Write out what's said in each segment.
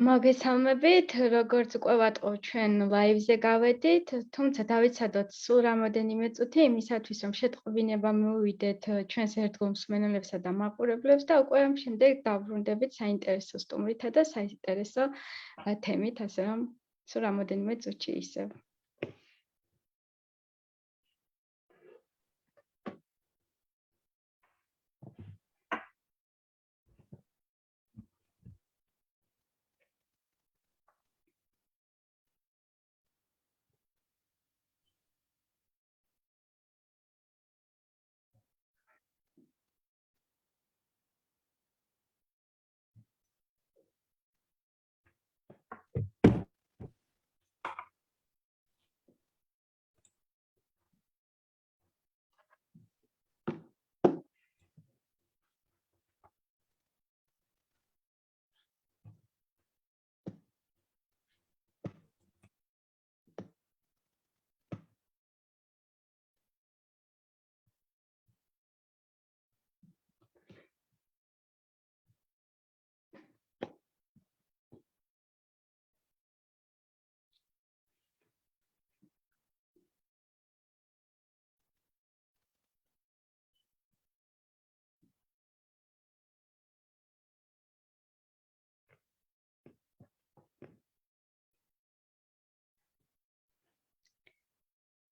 მოგესალმებით, როგორც უკვე ვატყობ ჩვენ ლაივზე გავედით, თუმცა დავიცადოთ სულ რამოდენიმე წუთი იმისათვის, რომ შეტყობინება მივიდეთ ჩვენს ერთგულ მსმენელებსა და მაყურებლებს და უკვე ამ შემდეგ დავბრუნდებით საინტერესო სტუმრითა და საინტერესო თემით, ასე რომ სულ რამოდენიმე წუთში ისევ.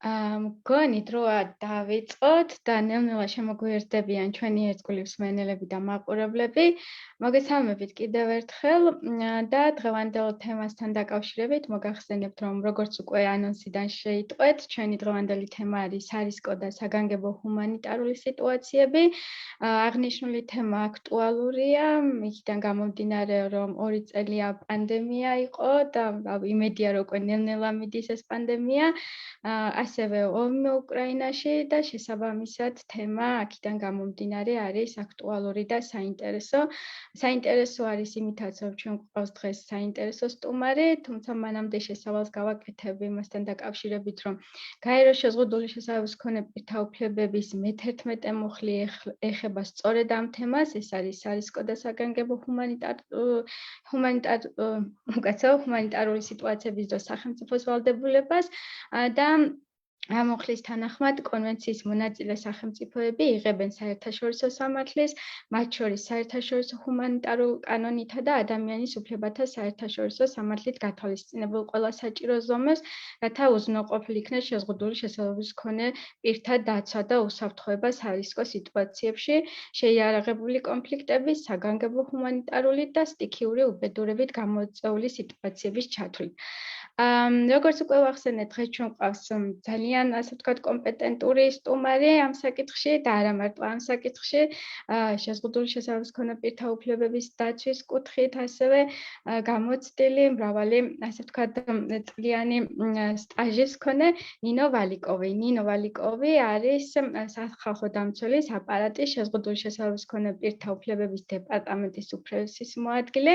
მგონი დროა დავიწყოთ და ნელ-ნელა შემოგვიერთდებიან ჩვენი ერთგული მსმენელები და მაყურებლები. მოგესალმებით კიდევ ერთხელ და დღევანდელ თემასთან დაკავშირებით მოგახსენებთ, რომ როგორც უკვე ანონსიდან შეიტყვეთ, ჩვენი დღევანდელი თემა არის კო და საგანგებო ჰუმანიტარული სიტუაციები. აღნიშნული თემა აქტუალურია, იქიდან გამომდინარე, რომ 2 წელია პანდემია იყო და იმედია, რომ უკვე ნელ-ნელა მიდის ეს პანდემია. ასევე ომი უკრაინაში და შესაბამისად თემა აქედან გამომდინარე არის აქტუალური და საინტერესო. საინტერესო არის იმითაც, რომ ჩვენ გვყავს დღეს საინტერესო სტუმარი, თუმცა მანამდე შესავალს გავაკეთებ იმასთან დაკავშირებით, რომ გაეროს შეზღუდული შესაბამის მქონე პირთა უფლებების მე-11 მუხლი ეხება სწორედ ამ თემას, ეს არის კო და საგანგებო ჰუმანიტარული სიტუაციების და სახელმწიფოს ვალდებულებას და ამ მუხლის თანახმად კონვენციის მონაწილე სახელმწიფოები იღებენ საერთაშორისო სამართლის, მათ შორის საერთაშორისო ჰუმანიტარულ კანონითა და ადამიანის უფლებათა საერთაშორისო სამართლით გათვალისწინებულ ყველა საჭირო ზომებს, რათა უზრუნველყოფილ იქნეს შეზღუდული შესაბამის მქონე პირთა დაცვა და უსაფრთხოება სარისკო სიტუაციებში, შეიარაღებული კონფლიქტების, საგანგებო ჰუმანიტარული და სტიქიური უბედურებით გამოწვეული სიტუაციების ჩათვლით. როგორც უკვე ვახსენეთ, დღეს ჩვენ გვყავს ძალიან, ასე ვთქვათ, კომპეტენტური სტუმარი ამ საკითხში და არა მარტო ამ საკითხში, შეზღუდული შესაბამის მქონე პირთა უფლებების დაცვის კუთხით, ასევე გამოცდილი მრავალი, ასე ვთქვათ, წლიანი სტაჟის მქონე ნინო ვალიკოვი. ნინო ვალიკოვი არის სახალხო დამცველის აპარატის შეზღუდული შესაბამის მქონე პირთა უფლებების დეპარტამენტის უფროსის მოადგილე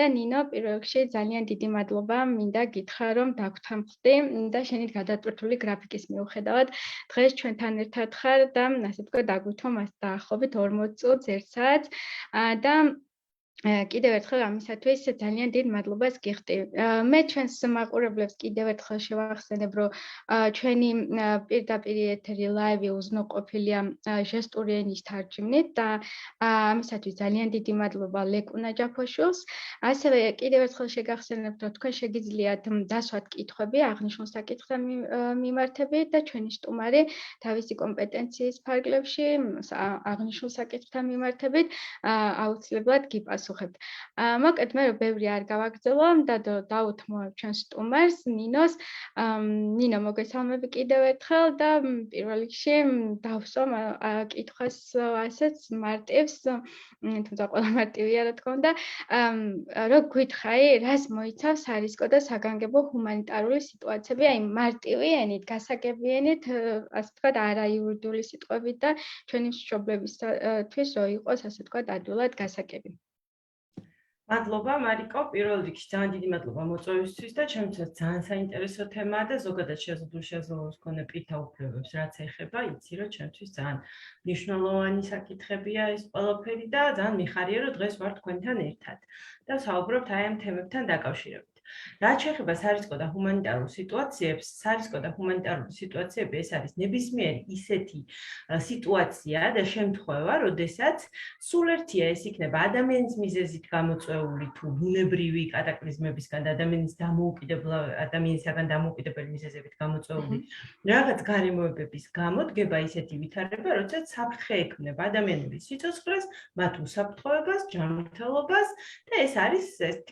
და ნინო, პირველ რიგში ძალიან დიდი მადლობა მინდა გითხრა, რომ დაგვთანხმდი და შენით გადატვირთული გრაფიკის მიუხედავად დღეს ჩვენთან ერთად ხარ და ასე ვთქვათ, დაგვითომ დაახლოებით 40 წუთს 1 საათს და კიდევ ერთხელ ამისათვის ძალიან დიდ მადლობას გიხდი. მე ჩვენს მაყურებლებს კიდევ ერთხელ შევახსენებ, რომ ჩვენი პირდაპირ ეთერი ლაივი უზრუნველყოფილია ჟესტური ენის თარჯიმნით და ამისათვის ძალიან დიდი მადლობა ლეკუნა ჯაფოშვილს. ასევე კიდევ ერთხელ შეგახსენებთ, რომ თქვენ შეგიძლიათ დასვათ კითხვები აღნიშნულ საკითხთან მიმართებით და ჩვენი სტუმარი თავისი კომპეტენციის ფარგლებში აღნიშნულ საკითხთან მიმართებით აუცილებლად გიპასუხებთ. მოკლედ მე ბევრი არ გავაგრძელო და დავუთმო ჩვენ სტუმარს ნინოს. ნინო, მოგესალმები კიდევ ერთხელ და პირველ რიგში დავსვამ კითხვას ასეც მარტივს, თუმცა ყველა მარტივია რა თქმა უნდა. რო გითხარი, რას მოიცავს სარისკო და საგანგებო ჰუმანიტარული სიტუაციები, აი მარტივი ენით, გასაგები ენით, ასე ვთქვათ, არა იურიდიული სიტყვებით და ჩვენი მშობლებისთვის რო იყოს, ასე ვთქვათ, ადვილად გასაგები. მადლობა მარიკო, პირველ რიგში ძალიან დიდი მადლობა მოწვევისთვის და ჩემთვის ძალიან საინტერესო თემაა და ზოგადად შესაძლოა მქონე პირთა უფლებებს რაც ეხება, იცი რომ ჩემთვის ძალიან მნიშვნელოვანი საკითხებია ეს ყველაფერი და ძალიან მიხარია რომ დღეს ვარ თქვენთან ერთად და საუბრობთ აი ამ თემებთან დაკავშირებით. რაც შეეხება სარისკო და ჰუმანიტარულ სიტუაციებს, სარისკო და ჰუმანიტარული სიტუაციები ეს არის ნებისმიერი ისეთი სიტუაცია და შემთხვევა, როდესაც სულ ერთია ეს იქნება ადამიანის მიზეზით გამოწვეული თუ ბუნებრივი კატაკლიზმებისგან და ადამიანისაგან დამოუკიდებელი მიზეზებით გამოწვეული რაღაც გარემოებების გამო დგება ისეთი ვითარება, როდესაც საფრთხე ექმნება ადამიანების სიცოცხლეს, მათ უსაფრთხოებას, ჯანმრთელობას და ეს არის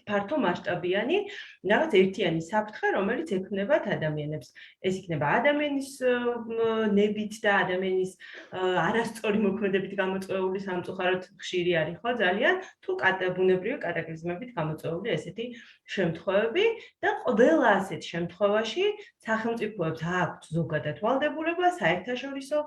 ფართო მასშტაბიანი რაღაც ერთიანი საფრთხე, რომელიც ექმნებათ ადამიანებს. ეს იქნება ადამიანის ნებით და ადამიანის არასწორი მოქმედებით გამოწვეული სამწუხაროდ ხშირი არის ხო ძალიან თუ ბუნებრივი კატაკლიზმებით გამოწვეული ესეთი შემთხვევები და ყველა ასეთ შემთხვევაში სახელმწიფოებს აქვთ ზოგადად ვალდებულება საერთაშორისო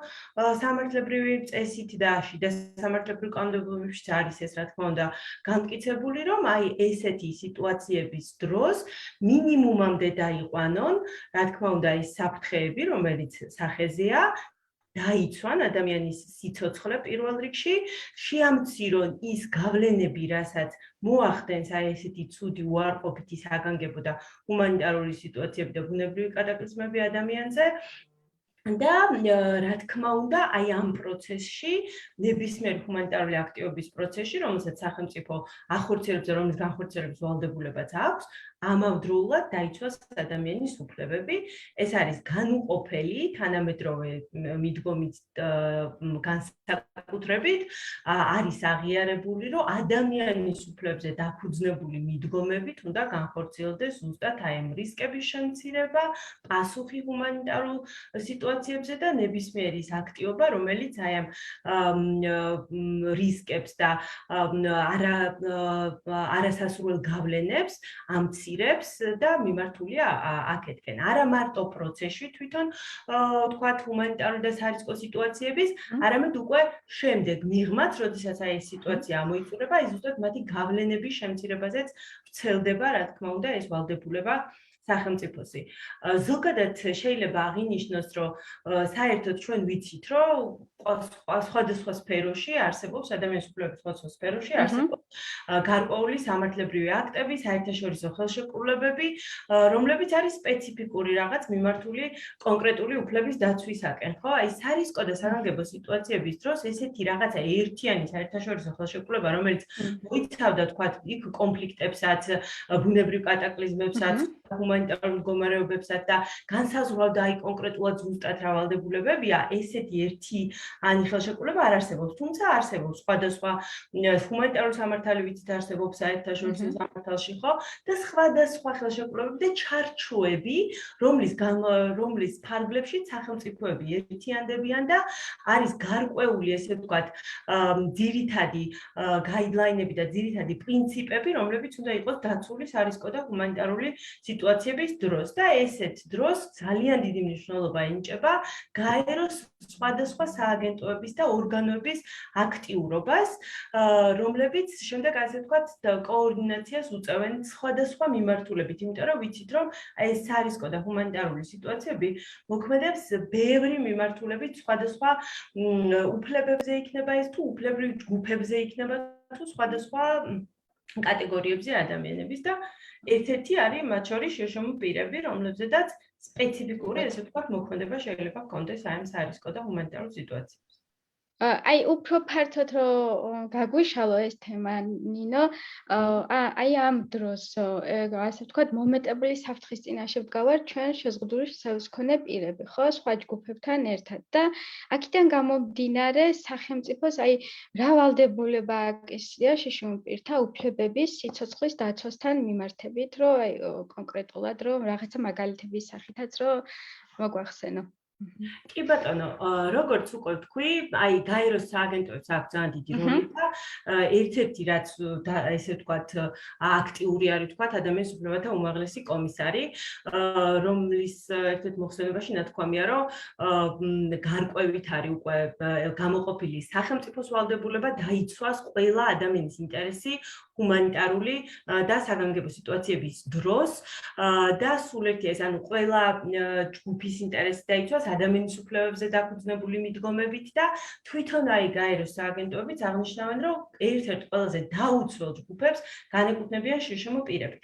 სამართლებრივი წესით და შიდა სამართლებრივ კანონმდებლობებში არის ეს რა თქმა უნდა განმტკიცებული რომ აი ესეთი სიტუაციების დროს მინიმუმამდე დაიყვანონ რა თქმა უნდა ის საფრთხეები რომელიც სახეზეა დაიცვან ადამიანის სიცოცხლე პირველ რიგში, შეამცირონ ის გავლენები, რასაც მოახდენს აი ესეთი ცუდი უარყოფითი საგანგებო და ჰუმანიტარული სიტუაციები და ბუნებრივი კატაკლიზმები ადამიანზე. და რა თქმა უნდა, აი ამ პროცესში, ნებისმიერ ჰუმანიტარული აქტივობის პროცესში, რომელსაც სახელმწიფო ახორციელებს და რომლის განხორციელების ვალდებულებაც აქვს, ამავდროულად დაიცვას ადამიანის უფლებები. ეს არის განუყოფელი თანამედროვე მიდგომით განსაკუთრებით არის აღიარებული, რომ ადამიანის უფლებებზე დაფუძნებული მიდგომებით უნდა განხორციელდეს ზუსტად აი ამ რისკების შემცირება, პასუხი ჰუმანიტარულ სიტუაციებზე და ნებისმიერი აქტივობა, რომელიც აი ამ რისკებს და არასასურველ გავლენებს ამცირებს და მიმართულია აქეთკენ. არა მარტო პროცესში თვითონ თქვათ ჰუმანიტარული და სარისკო სიტუაციების, არამედ უკვე შემდეგ მიღმაც, როდესაც აი ეს სიტუაცია ამოიწურება, აი ზუსტად მათი გავლენების შემცირებაზეც ვრცელდება, რა თქმა უნდა, ეს ვალდებულება სახელმწიფოსი. ზოგადად შეიძლება აღინიშნოს, რომ საერთოდ ჩვენ ვიცით, რომ სხვადასხვა სფეროში არსებობს ადამიანის უფლებების სხვადასხვა სფეროში არსებობს გარკვეული სამართლებრივი აქტები, საერთაშორისო ხელშეკრულებები, რომლებიც არის სპეციფიკური რაღაც მიმართული კონკრეტული უფლების დაცვისაკენ, ხო? აი სარისკო და საგანგებო სიტუაციების დროს ესეთი რაღაცა ერთიანი საერთაშორისო ხელშეკრულება, რომელიც მოიცავდა თქვათ იქ კონფლიქტებსაც, ბუნებრივ კატაკლიზმებსაც, ჰუმანიტარულ მდგომარეობებსაც და განსაზღვრავდა აი კონკრეტულად ზუსტად რა ვალდებულებებია, ესეთი ერთი ანი ხელშეკრულება არ არსებობს, თუმცა არსებობს სხვადასხვა ჰუმანიტარული სამართლებიც არსებობს საერთაშორისო სამართალში, ხო? და სხვადასხვა ხელშეკრულებები და ჩარჩოები, რომლის ფარგლებში სახელმწიფოები ერთიანდებიან და არის გარკვეული, ესე ვთქვათ, ძირითადი გაიდლაინები და ძირითადი პრინციპები, რომლებიც უნდა იყოს დაცული სარისკო და ჰუმანიტარული სიტუაციების დროს და ესეთ დროს ძალიან დიდი მნიშვნელობა ენიჭება გაეროს სხვადასხვა სააგენტოების და ორგანოების აქტიურობას, რომლებიც შემდეგ ასე ვთქვათ კოორდინაციას უწევენ სხვადასხვა მიმართულებით, იმიტომ რომ ვიცით რომ ეს სარისკო და ჰუმანიტარული სიტუაციები მოქმედებს ბევრი მიმართულებით სხვადასხვა უფლებებზე იქნება ეს თუ უფლებრივ ჯგუფებზე იქნება თუ სხვადასხვა კატეგორიებზე ადამიანების და ერთ-ერთი არის მათ შორის შეშმო პირები, რომლებზედაც სპეციფიკური, ესე ვთქვათ, მოქმედება შეიძლება ჰქონდეს აი ამ სარისკო და ჰუმანიტარულ სიტუაციებში. აი უფრო ფართოდ რომ გაგვიშალო ეს თემა ნინო, აი ამ დროს ასე ვთქვათ მომეტებული საფრთხის წინაშე ვდგავართ ჩვენ შეზღუდული შესაძლებლობის მქონე პირები, ხო, სხვა ჯგუფებთან ერთად და აქედან გამომდინარე სახელმწიფოს აი რა ვალდებულება აკისრია შეშმო პირთა უფლებების სიცოცხლის დაცვასთან მიმართებით, რომ აი კონკრეტულად რომ რაღაცა მაგალითების სახითაც რომ მოგვახსენო. კი ბატონო, როგორც უკვე თქვი, აი გაეროს სააგენტოებს აქვს ძალიან დიდი როლი და ერთ-ერთი რაც ესე ვთქვათ, აქტიური არის ვთქვათ, ადამიანის უფლებათა უმაღლესი კომისარი, რომლის ერთ-ერთ მოხსენებაში ნათქვამია, რომ გარკვევით არის უკვე გამოყოფილი სახელმწიფოს ვალდებულება დაიცვას ყველა ადამიანის ინტერესი ჰუმანიტარული და საგანგებო სიტუაციების დროს და სულ ერთი ეს ანუ ყველა ჯგუფის ინტერესი დაიცვას ადამიანის უფლებებზე დაფუძნებული მიდგომებით და თვითონ აი გაეროს სააგენტოებიც აღნიშნავენ, რომ ერთ-ერთ ყველაზე დაუცველ ჯგუფებს განეკუთვნებიან შშმ პირები.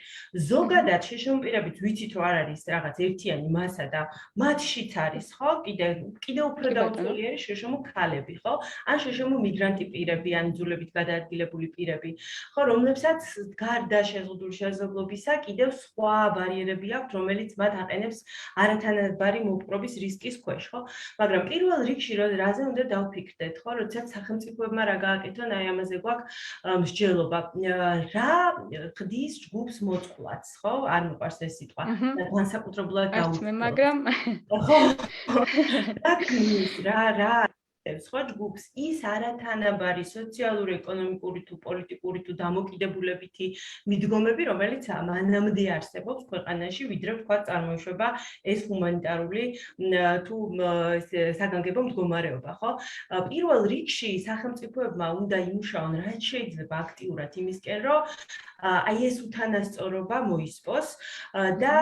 ზოგადად შშმ პირებით ვიცით, რომ არ არის რაღაც ერთიანი მასა და მათშიც არის, ხო? კიდე უფრო დაუცველი არის შშმ ქალები, ხო? ან შშმ მიგრანტი პირები, ან იძულებით გადაადგილებული პირები, ხო, რომლებსაც გარდა შეზღუდული შესაძლებლობისა კიდევ სხვა ბარიერები აქვთ, რომელიც მათ აყენებს არათანაბარი მოპყრობის რისკის ქვეშ, ხო? მაგრამ პირველ რიგში რაზე უნდა დავფიქრდეთ, ხო? როდესაც სახელმწიფოებმა რა გააკეთონ, აი ამაზე გვაქვს მსჯელობა. რა ხდის ჯგუფს მოწყვლაც, ხო? არ მიყვარს ეს სიტყვა. განსაკუთრებულად დაუცველ. მაგრამ ხო. რა ქმნის, რა ხო ჯგუფს ის არათანაბარი სოციალური, ეკონომიკური თუ პოლიტიკური თუ დამოკიდებულებითი მიდგომები, რომელიც მანამდე არსებობს ქვეყანაში, ვიდრე ვთქვათ წარმოიშვება ეს ჰუმანიტარული თუ საგანგებო მდგომარეობა, ხო? პირველ რიგში სახელმწიფოებმა უნდა იმუშაონ რაც შეიძლება აქტიურად იმისკენ, რომ აი ეს უთანასწორობა მოისპოს და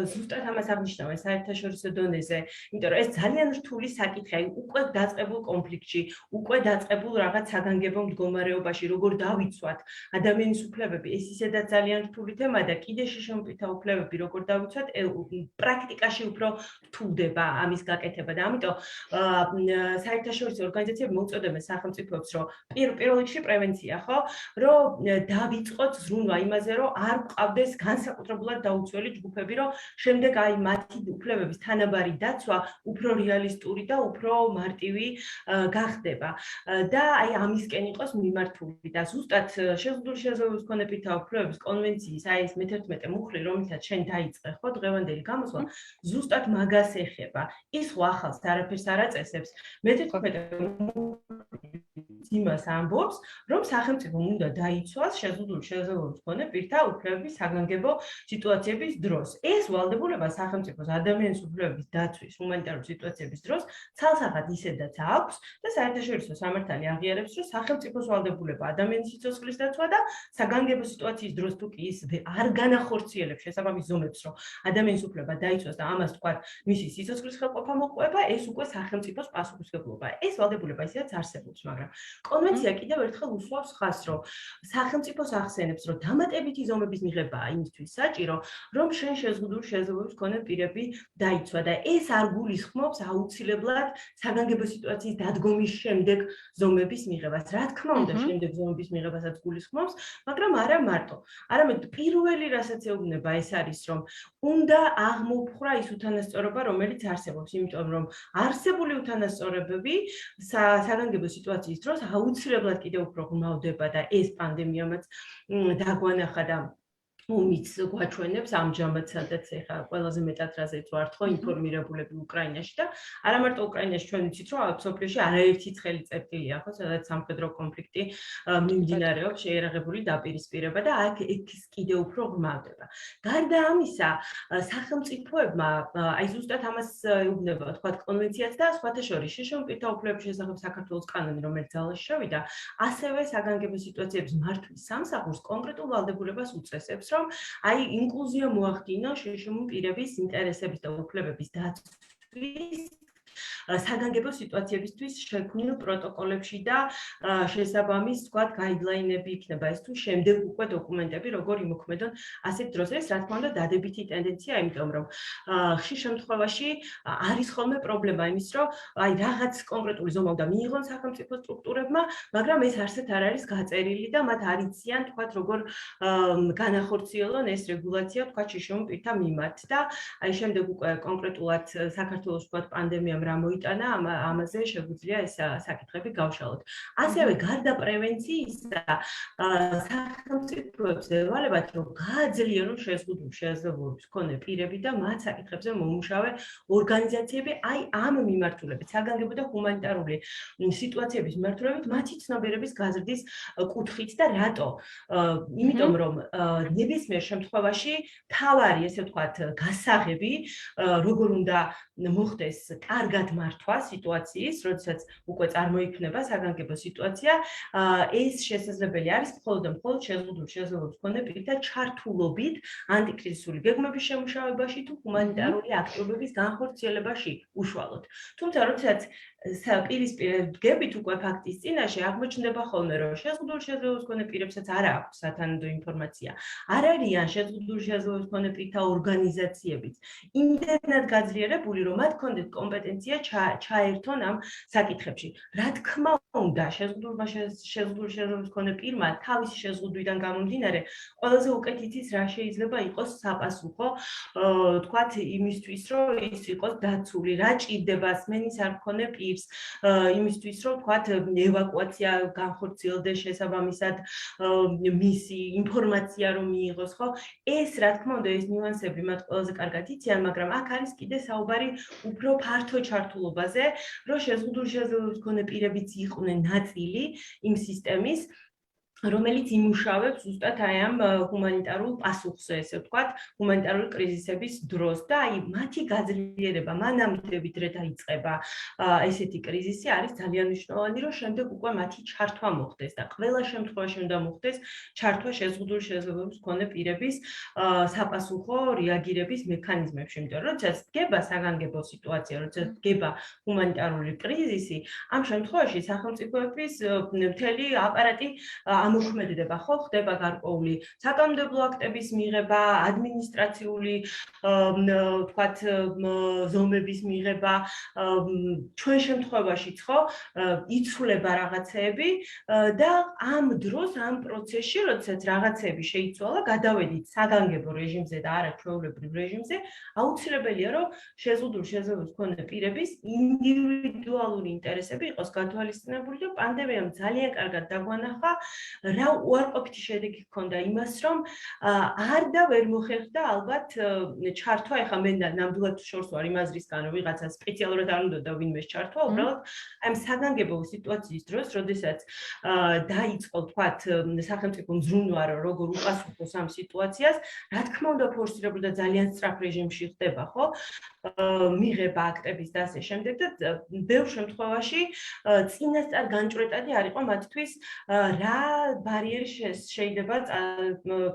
ზუსტად ამას აღნიშნავენ საერთაშორისო დონეზე, იმიტომ რომ ეს ძალიან რთული საკითხია, უკვე დაწყებულ კონფლიქტში, უკვე დაწყებულ რაღაც საგანგებო მდგომარეობაში, როგორ დავიცვათ ადამიანის უფლებები, ეს ისედაც ძალიან რთული თემა და კიდე შშმ-თა უფლებები, როგორ დავიცვათ, პრაქტიკაში უფრო რთულდება ამის გაკეთება და ამიტომ საერთაშორისო ორგანიზაციები მოუწოდებენ სახელმწიფოებს, რომ პირველ რიგში პრევენცია, ხო, რომ დავიწყოთ ზრუნვა იმაზე, რომ არ გვყავდეს განსაკუთრებულად დაუცველი ჯგუფები, რომ შემდეგ აი მათი უფლებების თანაბარი დაცვა უფრო რეალისტური და უფრო მარტივი გახდება და აი ამისკენ იყოს მიმართული და ზუსტად შეზღუდული შესაძლებლობის მქონე პირთა უფლებების კონვენციის აი ეს მე-11 მუხლი, რომელსაც შენ დაიწყე, ხო, დღევანდელი გამოსვლა, ზუსტად მაგას ეხება. ის ხო ახალს არაფერს არ აწესებს. მე-11 იმას ამბობს, რომ სახელმწიფომ უნდა დაიცვას შეზღუდული შესაძლებლობის მქონე პირთა უფლებების საგანგებო სიტუაციების დროს. ეს ვალდებულება სახელმწიფოს ადამიანის უფლებების დაცვის ჰუმანიტარული სიტუაციების დროს ცალსახად ისედაც აქვს და საერთაშორისო სამართალი აღიარებს, რომ სახელმწიფოს ვალდებულება ადამიანის სიცოცხლის დაცვა და საგანგებო სიტუაციის დროს თუ კი ის არ განახორციელებს შესაბამის ზომებს, რომ ადამიანის უფლება დაიცვას და ამას თქვა მისი სიცოცხლის ხელყოფა მოყვება, ეს უკვე სახელმწიფოს პასუხისმგებლობაა. ეს ვალდებულება ისედაც არსებობს, მაგრამ კონვენცია კიდევ ერთხელ უსვამს ხაზს, რომ სახელმწიფოს ახსენებს, რომ დამატებითი ზომების მიღებაა იმისთვის საჭირო, რომ შენ შეზღუდული შესაძლებლობის მქონე პირები დაიცვა და ეს არ გულისხმობს აუცილებლად საგანგებო სიტუაციის დადგომის შემდეგ ზომების მიღებას. რა თქმა უნდა, შემდეგ ზომების მიღებასაც გულისხმობს, მაგრამ არა მარტო. არამედ პირველი რასაც ეუბნება ეს არის, რომ უნდა აღმოფხვრა ის უთანასწორობა, რომელიც არსებობს, იმიტომ რომ არსებული უთანასწორებები საგანგებო სიტუაციის დროს აუცილებლად კიდევ უფრო ღრმავდება და ეს პანდემიამაც დაგვანახა და ომიც გვაჩვენებს ამჟამად, სადაც ეხა ყველაზე მეტად რაზეც ვართ ხო ინფორმირებულები უკრაინაში და არა მარტო უკრაინაში, ჩვენ ვიცით, რომ სოფლიოში არაერთი ცხელი წერტილია, ხო, სადაც სამხედრო კონფლიქტი მიმდინარეობს, შეერაღებული დაპირისპირება და აქ ეს კიდევ უფრო ღრმავდება. გარდა ამისა, სახელმწიფოებმა აი ზუსტად ამას ეუბნება, თქვა კონვენციაც და სხვათა შორის შშმ პირთა უფლებების შესახებ საქართველოს კანონი, რომელიც ძალაში შევიდა, ასევე საგანგებო სიტუაციების მართვის სამსახურს კონკრეტულ ვალდებულებას უწესებს, რომ აი ინკლუზია მოახდინო შშმ პირების ინტერესების და უფლებების დაცვის საგანგებო სიტუაციებისთვის შექმნილ პროტოკოლებში და შესაბამის თქვათ გაიდლაინები იქნება ეს თუ შემდეგ უკვე დოკუმენტები როგორ იმოქმედონ ასეთ დროს ეს რა თქმა უნდა დადებითი ტენდენცია, იმიტომ რომ ხშირ შემთხვევაში არის ხოლმე პრობლემა იმის, რომ აი რაღაც კონკრეტული ზომა უნდა მიიღონ სახელმწიფო სტრუქტურებმა, მაგრამ ეს არსად არ არის გაწერილი და მათ არ იციან თქვათ როგორ განახორციელონ ეს რეგულაცია თქვათ შშმ პირთა მიმართ და აი შემდეგ უკვე კონკრეტულად საქართველოს თქვათ პანდემიამ რა მოიტანა, ამაზე შეგვიძლია ეს საკითხები გავშალოთ. ასევე გარდა პრევენციისა, სახელმწიფოებს ევალებათ, რომ გააძლიერონ შეზღუდულობის მქონე პირები და მათ საკითხებზე მომუშავე ორგანიზაციები, აი ამ მიმართულებით, საგანგებო და ჰუმანიტარული სიტუაციების მიმართულებით, მათი ცნობიერების გაზრდის კუთხით და რატო? იმიტომ რომ ნებისმიერ შემთხვევაში თავარი, ესე ვთქვათ, გასაღები, როგორ უნდა მოხდეს კარგად მართვა სიტუაციის, როდესაც უკვე წარმოიქმნება საგანგებო სიტუაცია, ეს შესაძლებელი არის მხოლოდ და მხოლოდ შეზღუდულობის მქონე პირთა ჩართულობით ანტიკრიზისული გეგმების შემუშავებაში თუ ჰუმანიტარული აქტივობების განხორციელებაში უშუალოდ. თუმცა, როდესაც პირისპირ დგებით უკვე ფაქტის წინაშე, აღმოჩნდება ხოლმე, რომ შეზღუდულობის მქონე პირებსაც არ აქვს სათანადო ინფორმაცია. არ არიან შეზღუდულობის მქონე პირთა ორგანიზაციებიც იმდენად გაძლიერებული, რომ მათ ჰქონდეთ კომპეტენცია ჩაერთონ ამ საკითხებში. რა თქმა უნდა, შეზღუდულობის მქონე პირმა თავისი შეზღუდვიდან გამომდინარე, ყველაზე უკეთ იცის რა შეიძლება იყოს საპასუხო, თქვათ იმისთვის, რომ ის იყოს დაცული, რა ჭირდება სმენის არ მქონე პირს, იმისთვის, რომ თქვათ ევაკუაცია განხორციელდეს შესაბამისად მისი ინფორმაცია რომ მიიღოს, ხო? ეს რა თქმა უნდა, ეს ნიუანსები მათ ყველაზე კარგად იციან, მაგრამ აქ არის კიდე საუბარი უფრო ფართო ჩართულობაზე, რომ შეზღუდულობის მქონე პირებიც იყვნენ ნაწილი იმ სისტემის, რომელიც იმუშავებს ზუსტად აი ამ ჰუმანიტარულ პასუხზე, ესე ვთქვათ, ჰუმანიტარული კრიზისების დროს და აი მათი გაძლიერება, მანამდე ვიდრე დაიწყება ესეთი კრიზისი არის ძალიან მნიშვნელოვანი, რომ შემდეგ უკვე მათი ჩართვა მოხდეს და ყველა შემთხვევაში უნდა მოხდეს ჩართვა შეზღუდულობის მქონე პირების საპასუხო რეაგირების მექანიზმებში, იმიტომ რომ როდესაც დგება საგანგებო სიტუაცია, როდესაც დგება ჰუმანიტარული კრიზისი, ამ შემთხვევაში სახელმწიფოების მთელი აპარატი ამოქმედდება, ხო, ხდება გარკვეული საკანონმდებლო აქტების მიღება, ადმინისტრაციული, თქვათ, ზომების მიღება, ჩვენ შემთხვევაშიც, ხო, იცვლება რაღაცეები და ამ დროს, ამ პროცესში, როდესაც რაღაცეები შეიცვალა, გადავედით საგანგებო რეჟიმზე და არა ჩვეულებრივ რეჟიმზე, აუცილებელია, რომ შეზღუდულობის მქონე პირების ინდივიდუალური ინტერესები იყოს გათვალისწინებული და პანდემიამ ძალიან კარგად დაგვანახა, რა უარყოფითი შედეგი ჰქონდა იმას, რომ არ და ვერ მოხერხდა ალბათ ჩართვა, ეხლა მე ნამდვილად შორს ვარ იმ აზრისგან, რომ ვიღაცა სპეციალურად არ უნდა და ვინმეს ჩართვა, უბრალოდ აი საგანგებო სიტუაციის დროს, როდესაც დაიწყო, თქვათ, სახელმწიფო მზრუნვა, როგორ უპასუხოს ამ სიტუაციას, რა თქმა უნდა, ფორსირებული და ძალიან სწრაფ რეჟიმში ხდება, ხო? მიღება აქტების და ასე შემდეგ და ბევრ შემთხვევაში წინასწარ განჭვრეტადი არ იყო მათთვის რა ბარიერი შეიძლება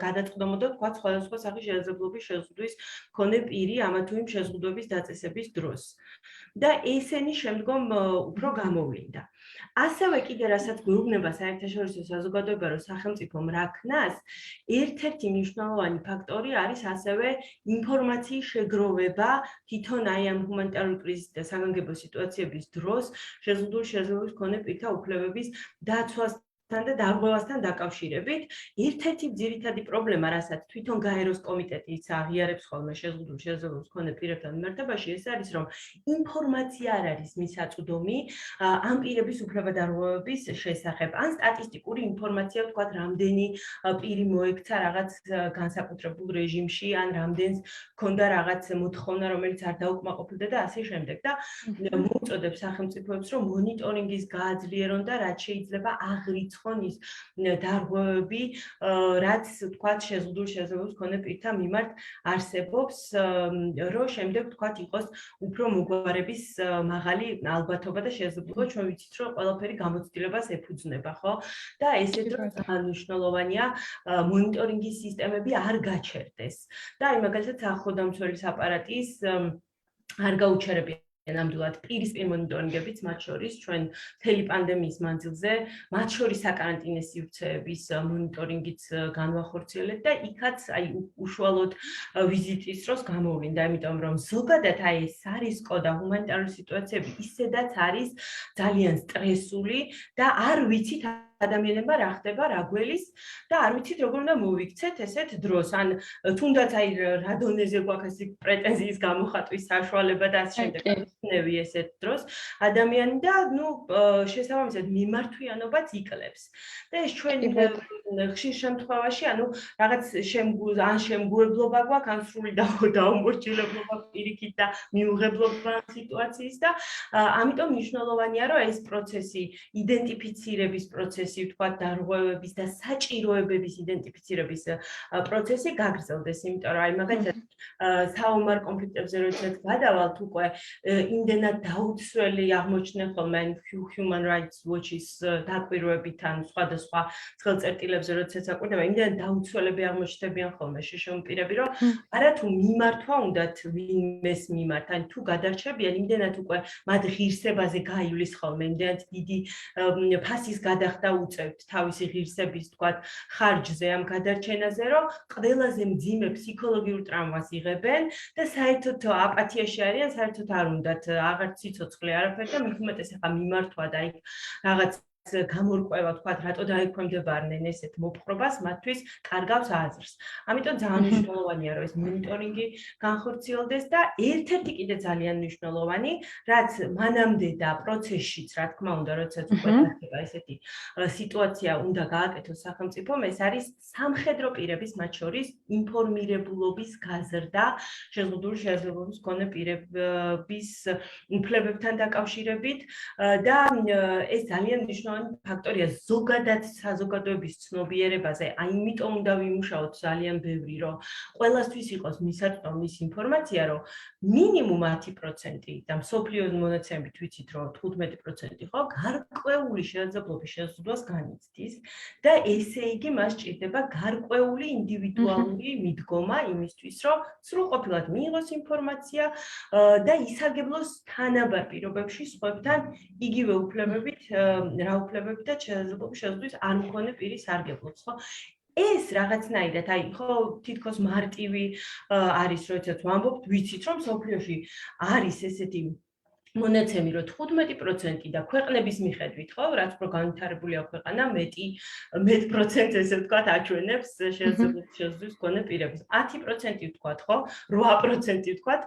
გადაწყდომოდა, თქვათ, სხვადასხვა სახის შესაძლებლობის შეზღუდვის მქონე პირი ამა თუ იმ შეზღუდვების დაწესების დროს. და ესენი შემდგომ უფრო გამოვლინდა. ასევე კიდე რასაც გვეუბნება საერთაშორისო საზოგადოება, რომ სახელმწიფომ რა ქნას, ერთ-ერთი მნიშვნელოვანი ფაქტორი არის ასევე ინფორმაციის შეგროვება თვითონ აი ამ ჰუმანიტარული კრიზისის და საგანგებო სიტუაციების დროს შეზღუდულობის მქონე პირთა უფლებების დაცვას და დარღვევასთან დაკავშირებით ერთ-ერთი ძირითადი პრობლემა, რასაც თვითონ გაეროს კომიტეტიც აღიარებს ხოლმე შეზღუდულობის მქონე პირებთან მიმართებაში, ეს არის, რომ ინფორმაცია არ არის მისაწვდომი ამ პირების უფლებადარღვევების შესახებ. ან სტატისტიკური ინფორმაცია, ვთქვათ, რამდენი პირი მოექცა რაღაც განსაკუთრებულ რეჟიმში, ან რამდენს ჰქონდა რაღაც მოთხოვნა, რომელიც არ დაუკმაყოფილდა და ასე შემდეგ. და მოუწოდებს სახელმწიფოებს, რომ მონიტორინგის გააძლიერონ და რაც შეიძლება აღრიცხონ ის დარღვევები, რაც თქვათ შეზღუდულობის მქონე პირთა მიმართ არსებობს, რომ შემდეგ თქვათ იყოს უფრო მოგვარების მაღალი ალბათობა და შესაძლებლობა, ჩვენ ვიცით, რომ ყველაფერი გამოცდილებას ეფუძნება, ხო? და ესეთ დროს მნიშვნელოვანია მონიტორინგის სისტემები არ გაჩერდეს. და აი მაგალითად ახლოდამცველის აპარატის არ გაუჩერებია ნამდვილად პირისპირ მონიტორინგებიც, მათ შორის ჩვენ მთელი პანდემიის მანძილზე, მათ შორის საკარანტინო სივრცეების მონიტორინგიც განვახორციელეთ და იქაც აი უშუალოდ ვიზიტის დროს გამოვლინდა, იმიტომ რომ ზოგადად აი ეს სარისკო და ჰუმანიტარული სიტუაციები ისედაც არის ძალიან სტრესული და არ ვიცით ადამიანებმა რა ხდება, რა გველის და არ ვიცით როგორ უნდა მოვიქცეთ ესეთ დროს. ან თუნდაც აი რა დონეზე გვაქვს ეს პრეტენზიის გამოხატვის საშუალება და ასე შემდეგ. ნევი ესეთ დროს ადამიანი და შესაბამისად მიმართვიანობაც იკლებს. და ეს ჩვენ ხშირ შემთხვევაში რაღაც შემგუებლობა გვაქვს, ან სრული დაუმორჩილებლობა პირიქით და მიუღებლობა სიტუაციის და ამიტომ მნიშვნელოვანია რომ ეს პროცესი, იდენტიფიცირების პროცესი, ვთქვათ, დარღვევების და საჭიროებების იდენტიფიცირების პროცესი გაგრძელდეს, იმიტომ რომ აი მაგალითად საომარ კონფლიქტებზე როდესაც გადავალთ უკვე იმდენად დაუცველი აღმოჩნდნენ ხოლმე Human Rights Watch-ის დაკვირვებით ან სხვადასხვა ხელწერტილებზე როდესაც აკვირდება, იმდენად დაუცველები აღმოჩნდებიან ხოლმე შეშემპირები, რომ არათუ მიმართვა უნდათ ვინმეს მიმართ, ან თუ გადარჩებიან, იმდენად უკვე მათ ღირსებაზე გაივლის ხოლმე, იმდენად დიდი ფასის გადახდა უწევთ თავისი ღირსების, თქვათ, ხარჯზე ამ გადარჩენაზე, რომ ყველაზე მძიმე ფსიქოლოგიურ ტრამვას იღებენ და საერთოდ აპათიაში არიან, საერთოდ არ უნდათ აღარც სიცოცხლე არაფერი და მით უმეტეს ახლა მიმართვა და იქ რაღაც გამორკვევა, თქვათ, რატო დაექვემდებარნენ ესეთ მოპყრობას, მათთვის კარგავს აზრს. ამიტომ ძალიან მნიშვნელოვანია, რომ ეს მონიტორინგი განხორციელდეს და ერთ-ერთი კიდე ძალიან მნიშვნელოვანი, რაც მანამდე და პროცესშიც, რა თქმა უნდა, როდესაც უკვე გახდება ესეთი სიტუაცია, უნდა გააკეთოს სახელმწიფომ, ეს არის სამხედრო პირების, მათ შორის ინფორმირებულობის გაზრდა, შეზღუდული შესაძლებლობის მქონე პირების უფლებებთან დაკავშირებით და ეს ძალიან მნიშვნელოვანი ფაქტორია ზოგადად საზოგადოების ცნობიერებაზე. აი, იმიტომ უნდა ვიმუშაოთ ძალიან ბევრი, რომ ყველასთვის იყოს მისაწვდომის ინფორმაცია, რომ მინიმუმ 10% და მსოფლიოს მონაცემებით ვიცით, რომ 15% ხო, გარკვეული შესაძლებლობის შეზღუდვას განიცდის და ესე იგი მას სჭირდება გარკვეული ინდივიდუალური მიდგომა იმისთვის, რომ სრულყოფილად მიიღოს ინფორმაცია და ისარგებლოს თანაბარ პირობებში სხვებთან იგივე უფლებებით, უფლებები და შესაძლებლობის შეზღუდვის არ მქონე პირის სარგებლობს, ხო? ეს რაღაცნაირად, აი, ხო, თითქოს მარტივი არის, როდესაც ვამბობთ, ვიცით, რომ მსოფლიოში არის ესეთი მონაცემი, რომ 15% და ქვეყნების მიხედვით, ხო, რაც უფრო განვითარებულია ქვეყანა, მეტ% ესე ვთქვათ, აჩვენებს შესაძლებლობის შეზღუდვის მქონე პირების. 10% ვთქვათ, ხო, 8% ვთქვათ,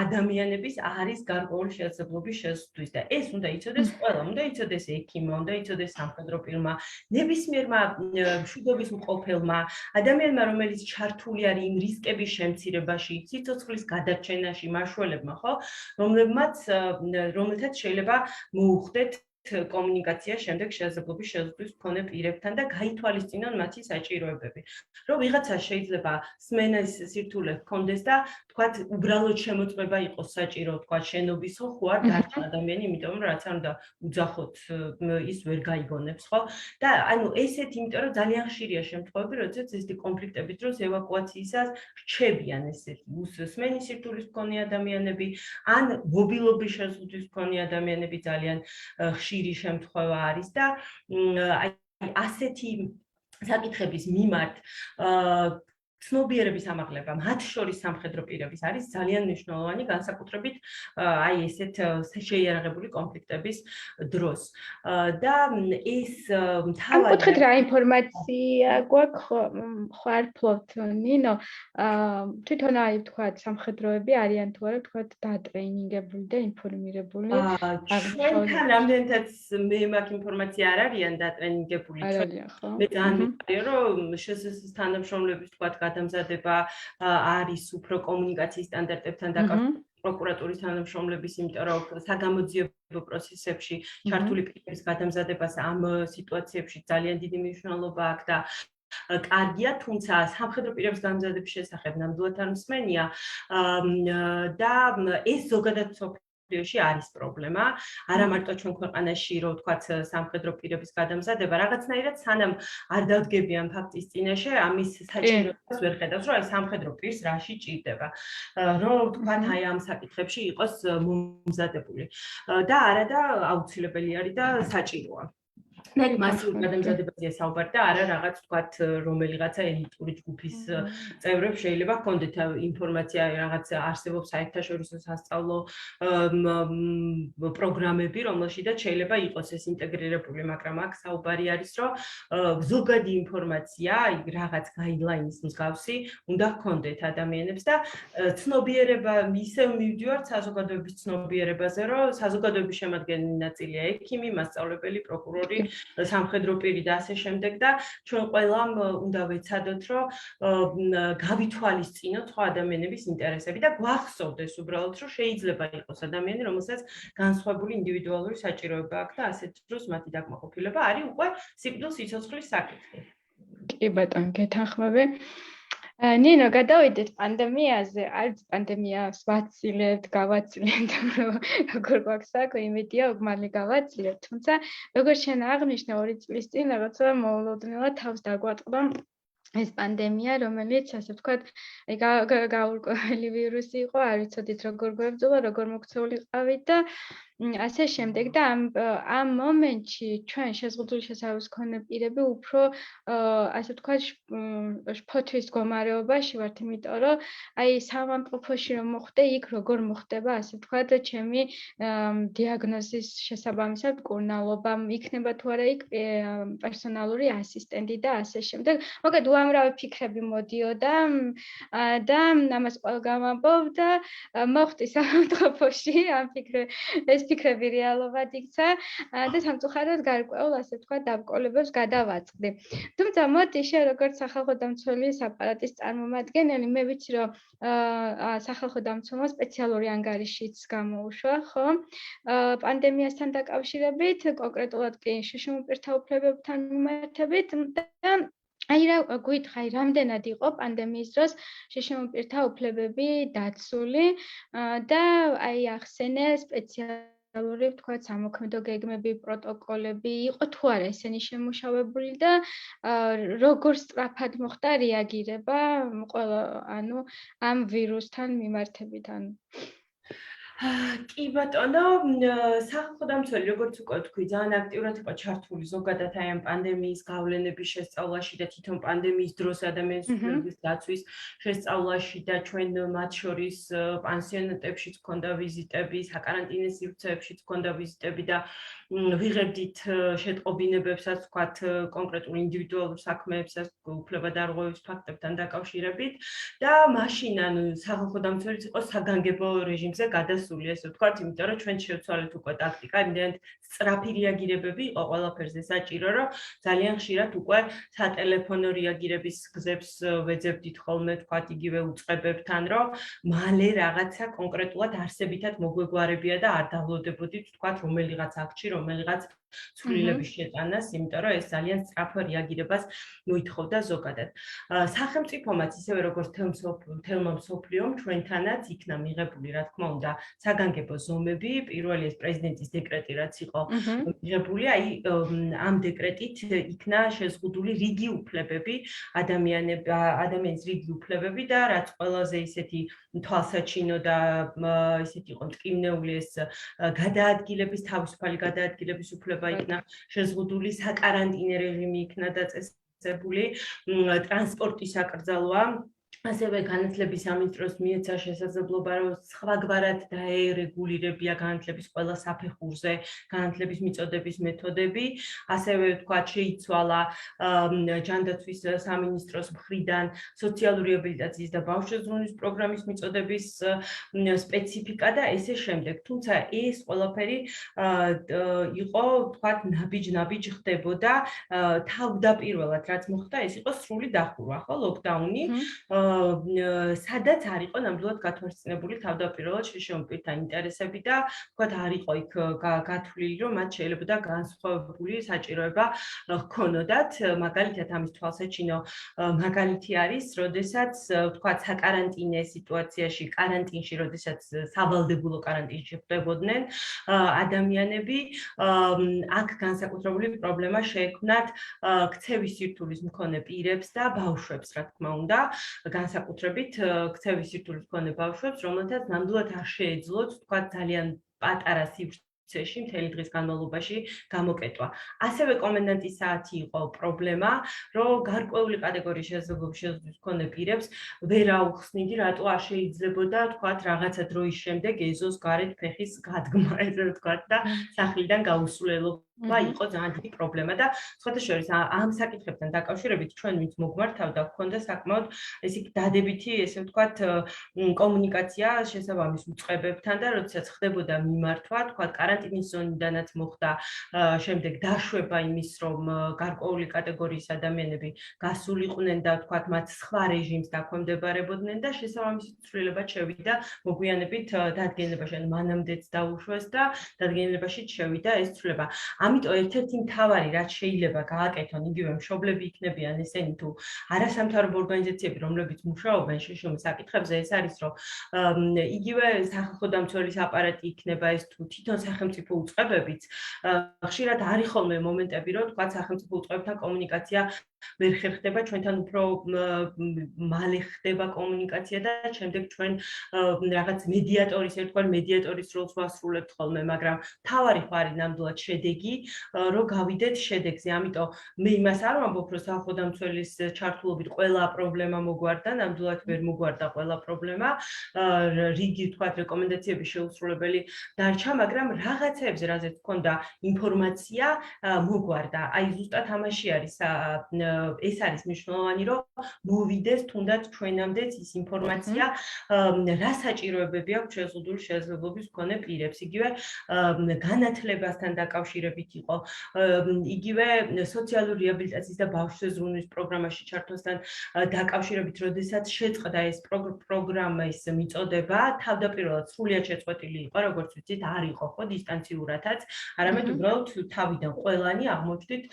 ადამიანების არის გარკვეული შესაძლებლობის შეზღუდვის და ეს უნდა იცოდეს ყველა, უნდა იცოდეს ექიმმა, უნდა იცოდეს სამხედრო პირმა, ნებისმიერმა მშვიდობის მყოფელმა, ადამიანმა, რომელიც ჩართული არის იმ რისკების შემცირებაში, სიცოცხლის გადარჩენაში, მაშველებმა, ხო, რომელთაც შეიძლება მოუხდეთ კომუნიკაცია შემდეგ შესაძლებლობის შეზღუდვის მქონე პირებთან და გაითვალისწინონ მათი საჭიროებები. რომ ვიღაცა შეიძლება სმენის სირთულე ჰქონდეს და თქვათ უბრალოდ შემოწმება იყოს საჭირო, თქვათ შენობის ხო არ დარჩა ადამიანი, იმიტომ რომ რაც არ უნდა უძახოთ ის ვერ გაიგონებს, ხო? და ანუ ესეთი, იმიტომ რომ ძალიან ხშირია შემთხვევები, როდესაც ესეთი კონფლიქტების დროს ევაკუაციისას რჩებიან ესეთი სმენის სირთულის მქონე ადამიანები, ან მობილობის შეზღუდვის მქონე ადამიანები ძალიან ხშირი შემთხვევა არის და აი ასეთი საკითხების მიმართ ცნობიერების ამაღლება, მათ შორის სამხედრო პირების არის ძალიან მნიშვნელოვანი, განსაკუთრებით აი ესეთ შეიარაღებული კონფლიქტების დროს. და ეს თავად ამკუთხით რა ინფორმაცია გვაქვს ხო არ ფლობთ, ნინო, თვითონ აი ვთქვათ, სამხედროები არიან თუ არა, ვთქვათ, დატრეინინგებული და ინფორმირებული. ჩვენთან რამდენადაც მე მაგ ინფორმაცია არ არიან დატრეინინგებული. მე ძალიან მიხარია, რომ შესაძლოა თანამშრომლების ვთქვათ დამზადება არის უფრო კომუნიკაციის სტანდარტებთან დაკავშირებული პროკურატურის თანამშრომლების, იმიტომ რომ საგამოძიებო პროცესებში ჩართული პირების გადამზადებას ამ სიტუაციებში ძალიან დიდი მნიშვნელობა აქვს და კარგია, თუმცა სამხედრო პირების გამზადების შესახებ ნამდვილად არ მსმენია და ეს ზოგადად სოფლიოში არის პრობლემა, არა მარტო ჩვენ ქვეყანაში, რომ ვთქვათ, სამხედრო პირების გადამზადება, რაღაცნაირად სანამ არ დავდგებიან ფაქტის წინაშე, ამის საჭიროებას ვერ ხედავს, რომ აი სამხედრო პირს რაში ჭირდება, რომ ვთქვათ, აი ამ საკითხებში იყოს მომზადებული და არადა აუცილებელი არის და საჭიროა. მეტ მასიურ გადამზადებაზეა საუბარი და არა რაღაც თქვათ რომელიღაცა ელიტური ჯგუფის წევრებს შეიძლება ჰქონდეთ ინფორმაცია რაღაც არსებობს საერთაშორისო სასწავლო პროგრამები რომელშიც შეიძლება იყოს ეს ინტეგრირებული მაგრამ აქ საუბარი არის რომ ზოგადი ინფორმაცია რაღაც გაიდლაინის მსგავსი უნდა ჰქონდეთ ადამიანებს და ცნობიერება ისევ მივდივართ საზოგადოების ცნობიერებაზე რომ საზოგადოების შემადგენელი ნაწილია ექიმი, მასწავლებელი, პროკურორი, სამხედრო პირი და ასე შემდეგ და ჩვენ ყველამ უნდა ვეცადოთ რომ გავითვალისწინოთ სხვა ადამიანების ინტერესები და გვახსოვდეს უბრალოდ რომ შეიძლება იყოს ადამიანი რომელსაც განსხვავებული ინდივიდუალური საჭიროება აქვს და ასეთ დროს მათი დაკმაყოფილება არის უკვე სიკვდილს-სიცოცხლის საკითხი. კი ბატონო, გეთანხმები. ნინო, გადავიდეთ პანდემიაზე. არც პანდემიას ვაცილებთ, გავაცილებთ, როგორ გვაქვს საქმე, იმედია უკმალი გავაცილებთ. თუმცა, როგორც შენ აღნიშნე, 2 წლის წინ რაღაცა მოულოდნელად თავს დაგვატყდა ეს პანდემია, რომელიც ასე ვთქვათ, გაურკვეველი ვირუსი იყო, არ ვიცოდით როგორ გვებრძოლა, როგორ მოქცეული ყავით და ასე შემდეგ და ამ მომენტში ჩვენ შეზღუდული შესაძლებლობის მქონე პირები უფრო ასე ვთქვათ შფოთვის მდგომარეობაში ვართ, იმიტომ რომ აი სამამყოფოში რომ მოხდე, იქ როგორ მოხდება ასე ვთქვათ ჩემი დიაგნოზის შესაბამისად მკურნალობა, იქნება თუ არა იქ პერსონალური ასისტენტი და ასე შემდეგ. მოკლედ უამრავი ფიქრები მოდიოდა და ამას ყველგან ვამბობ და მოხდი სამამყოფოში ამ ეს ფიქრები რეალობად იქცა და სამწუხაროდ გარკვეულ ასე ვთქვათ დაბრკოლებებს გადავაწყდი. თუმცა მოდი შენ როგორც სახალხო დამცველის აპარატის წარმომადგენელი, მე ვიცი რომ სახალხო დამცველმა სპეციალური ანგარიშიც გამოუშვა, ხო? პანდემიასთან დაკავშირებით, კონკრეტულად კი შშმ პირთა უფლებებთან მიმართებით და აი რა გვითხრა, რამდენად იყო პანდემიის დროს შშმ პირთა უფლებები დაცული და აი ახსენე სპეციალური ვთქვათ სამოქმედო გეგმები, პროტოკოლები, იყო თუ არა ესენი შემუშავებული და როგორ სწრაფად მოხდა რეაგირება ყველა ანუ ამ ვირუსთან მიმართებით ანუ კი ბატონო, სახალხო დამცველი როგორც უკვე თქვი, ძალიან აქტიურად იყო ჩართული ზოგადად აი ამ პანდემიის გავლენების შესწავლაში და თვითონ პანდემიის დროს ადამიანის უფლებების დაცვის შესწავლაში და ჩვენ მათ შორის პანსიონატებშიც ჰქონდა ვიზიტები, საკარანტინო სივრცეებშიც ჰქონდა ვიზიტები და ვიღებდით შეტყობინებებსაც, ვთქვათ, კონკრეტულ ინდივიდუალურ საქმეებსაც, უფლებადარღვევის ფაქტებთან დაკავშირებით და მაშინ ანუ სახალხო დამცველიც იყო საგანგებო რეჟიმზე გადასული, ესე ვთქვათ, იმიტომ რომ ჩვენ შევცვალეთ უკვე ტაქტიკა, იმდენად სწრაფი რეაგირებები იყო ყველაფერზე საჭირო, რომ ძალიან ხშირად უკვე სატელეფონო რეაგირების გზებს ვეძებდით ხოლმე, ვთქვათ, იგივე უწყებებთან, რომ მალე რაღაცა კონკრეტულად არსებითად მოგვეგვარებია და არ დავლოდებოდით, ვთქვათ, რომელიღაც აქტში, რომელიღაც ცვლილების შეტანას, იმიტომ რომ ეს ძალიან სწრაფ რეაგირებას მოითხოვდა ზოგადად. სახელმწიფომაც ისევე როგორც თელმა მსოფლიომ ჩვენთანაც იქნა მიღებული, რა თქმა უნდა, საგანგებო ზომები, პირველი ეს პრეზიდენტის დეკრეტი რაც იყო მიღებული, აი ამ დეკრეტით იქნა შეზღუდული რიგი უფლებები, ადამიანის რიგი უფლებები და რაც ყველაზე ისეთი თვალსაჩინო და ისეთი იყო მტკივნეული ეს გადაადგილების, თავისუფალი გადაადგილების უფლება იქნა შეზღუდული, საკარანტინო რეჟიმი იქნა დაწესებული, ტრანსპორტის აკრძალვა ასევე განათლების სამინისტროს მიეცა შესაძლებლობა, რომ სხვაგვარად დაერეგულირებია განათლების ყველა საფეხურზე განათლების მიწოდების მეთოდები, ასევე ვთქვათ, შეიცვალა ჯანდაცვის სამინისტროს მხრიდან სოციალური რეაბილიტაციის და ბავშვზრუნვის პროგრამის მიწოდების სპეციფიკა და ესე შემდეგ. თუმცა ეს ყველაფერი იყო, ვთქვათ, ნაბიჯ ხდებოდა თავდაპირველად, რაც მოხდა, ეს იყო სრული დახურვა, ხო, ლოკდაუნი. სადაც არ იყო ნამდვილად გათვალისწინებული თავდაპირველად შშმ პირთა ინტერესები და ვთქვათ არ იყო იქ გათვლილი რომ მათ შეიძლება განსხვავებული საჭიროება ჰქონოდათ მაგალითად ამის თვალსაჩინო მაგალითი არის როდესაც ვთქვათ საკარანტინე სიტუაციაში კარანტინში როდესაც სავალდებულო კარანტინში ხდებოდნენ ადამიანები აქ განსაკუთრებული პრობლემა შეექმნათ ქცევის სირთულის მქონე პირებს და ბავშვებს რა თქმა უნდა განსაკუთრებით ქცევის სირთულის მქონე ბავშვებს, რომელთაც ნამდვილად არ შეეძლოთ, თქვა ძალიან პატარა პროცესში მთელი დღის განმავლობაში გამოკეტვა. ასევე კომენდანტის საათი იყო პრობლემა, რომ გარკვეული კატეგორიის შესაძლებლობის მქონე პირებს ვერ აუხსნიდი, რატო არ შეიძლებოდა თქვათ რაღაცა დროის შემდეგ ეზოს გარეთ ფეხის გადგმა, ესე ვთქვათ და სახლიდან გაუსულელობა იყო ძალიან დიდი პრობლემა და სხვათა შორის ამ საკითხებთან დაკავშირებით ჩვენ ვინც მოგვართავდა, გვქონდა საკმაოდ ესე დადებითი, ესე ვთქვათ, კომუნიკაცია შესაბამის უწყებებთან და როდესაც ხდებოდა მიმართვა, თქვათ каранტინის ზონიდანაც მოხდა შემდეგ დაშვება იმის, რომ გარკვეული კატეგორიის ადამიანები გასულიყვნენ და თქვათ მათ სხვა რეჟიმს დაქვემდებარებოდნენ და შესაბამისი ცვლილება შევიდა მოგვიანებით დადგენილებაში, ანუ მანამდეც დაუშვეს და დადგენილებაში შევიდა ეს ცვლილება. ამიტომ ერთ-ერთი მთავარი რაც შეიძლება გააკეთონ, იგივე მშობლები იქნებიან ესენი თუ არასამთავრობო ორგანიზაციები, რომლებიც მუშაობენ შშმ საკითხებზე, ეს არის, რომ იგივე სახალხო დამცველის აპარატი იქნება ეს თუ თვითონ სახელმწიფო უწყებებიც ხშირად არის ხოლმე მომენტები, რომ თქვა სახელმწიფო უწყებებთან კომუნიკაცია ვერ ხერხდება, ჩვენთან უფრო მალე ხდება კომუნიკაცია და შემდეგ ჩვენ რაღაც მედიატორის, ერთგვარ მედიატორის როლს ვასრულებთ ხოლმე, მაგრამ თავარი ხო არის ნამდვილად შედეგი, რომ გავიდეთ შედეგზე. ამიტომ მე იმას არ ვამბობ, რომ სახალხო დამცველის ჩართულობით ყველა პრობლემა მოგვარდა, ნამდვილად ვერ მოგვარდა ყველა პრობლემა. რიგი თქვათ რეკომენდაციების შეუსრულებელი დარჩა, მაგრამ რაღაცებზე, რაზეც მქონდა ინფორმაცია, მოგვარდა. აი ზუსტად ამაში არის ეს არის მნიშვნელოვანი, რომ მოვიდეს თუნდაც ჩვენამდეც ის ინფორმაცია, რა საჭიროებები აქვს შეზღუდული შესაძლებლობის მქონე პირებს. იგივე განათლებასთან დაკავშირებით იყო, იგივე სოციალური რეაბილიტაციის და ბავშვთა ზრუნვის პროგრამაში ჩართვასთან დაკავშირებით, როდესაც შეწყდა ეს პროგრამის მიწოდება, თავდაპირველად სრულიად შეწყვეტილი იყო, როგორც ვიცით, არ იყო ხო დისტანციურადაც, არამედ უბრალოდ თავიდან ყველანი აღმოჩნდით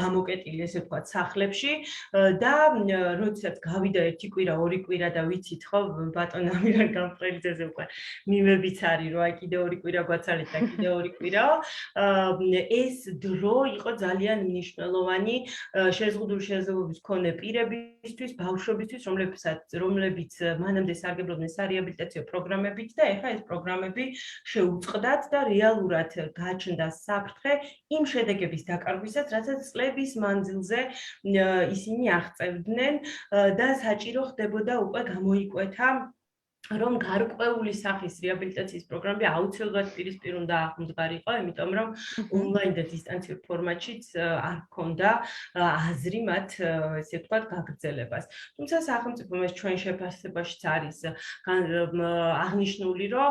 გამოკეტილი, ესე ვთქვათ, სახლებში და როდესაც გავიდა ერთი კვირა, ორი კვირა და ვიცით ხო, ბატონ ამირან გამყრელიძეზე უკვე მიმებიც არის, რომ აი კიდე ორი კვირა გვაცალეთ და კიდე ორი კვირა, ეს დრო იყო ძალიან მნიშვნელოვანი შეზღუდული შესაძლებლობის მქონე პირებისთვის, ბავშვებისთვის, რომლებიც მანამდე სარგებლობდნენ სარეაბილიტაციო პროგრამებით და ეხლა ეს პროგრამები შეუწყდათ და რეალურად გაჩნდა საფრთხე იმ შედეგების დაკარგვისას, რასაც წლების მანძილზე ისინი აღწევდნენ და საჭირო ხდებოდა უკვე გამოიკვეთა რომ გარკვეული სახის რეაბილიტაციის პროგრამები აუცილებლად პირისპირ უნდა აღმდგარიყო, იმიტომ რომ ონლაინ და დისტანციურ ფორმატშიც არ ჰქონდა აზრი მათ, ესე ვთქვათ, გაგრძელებას. თუმცა სახელმწიფო ეს ჩვენ შეფასებაშიც არის აღნიშნული, რომ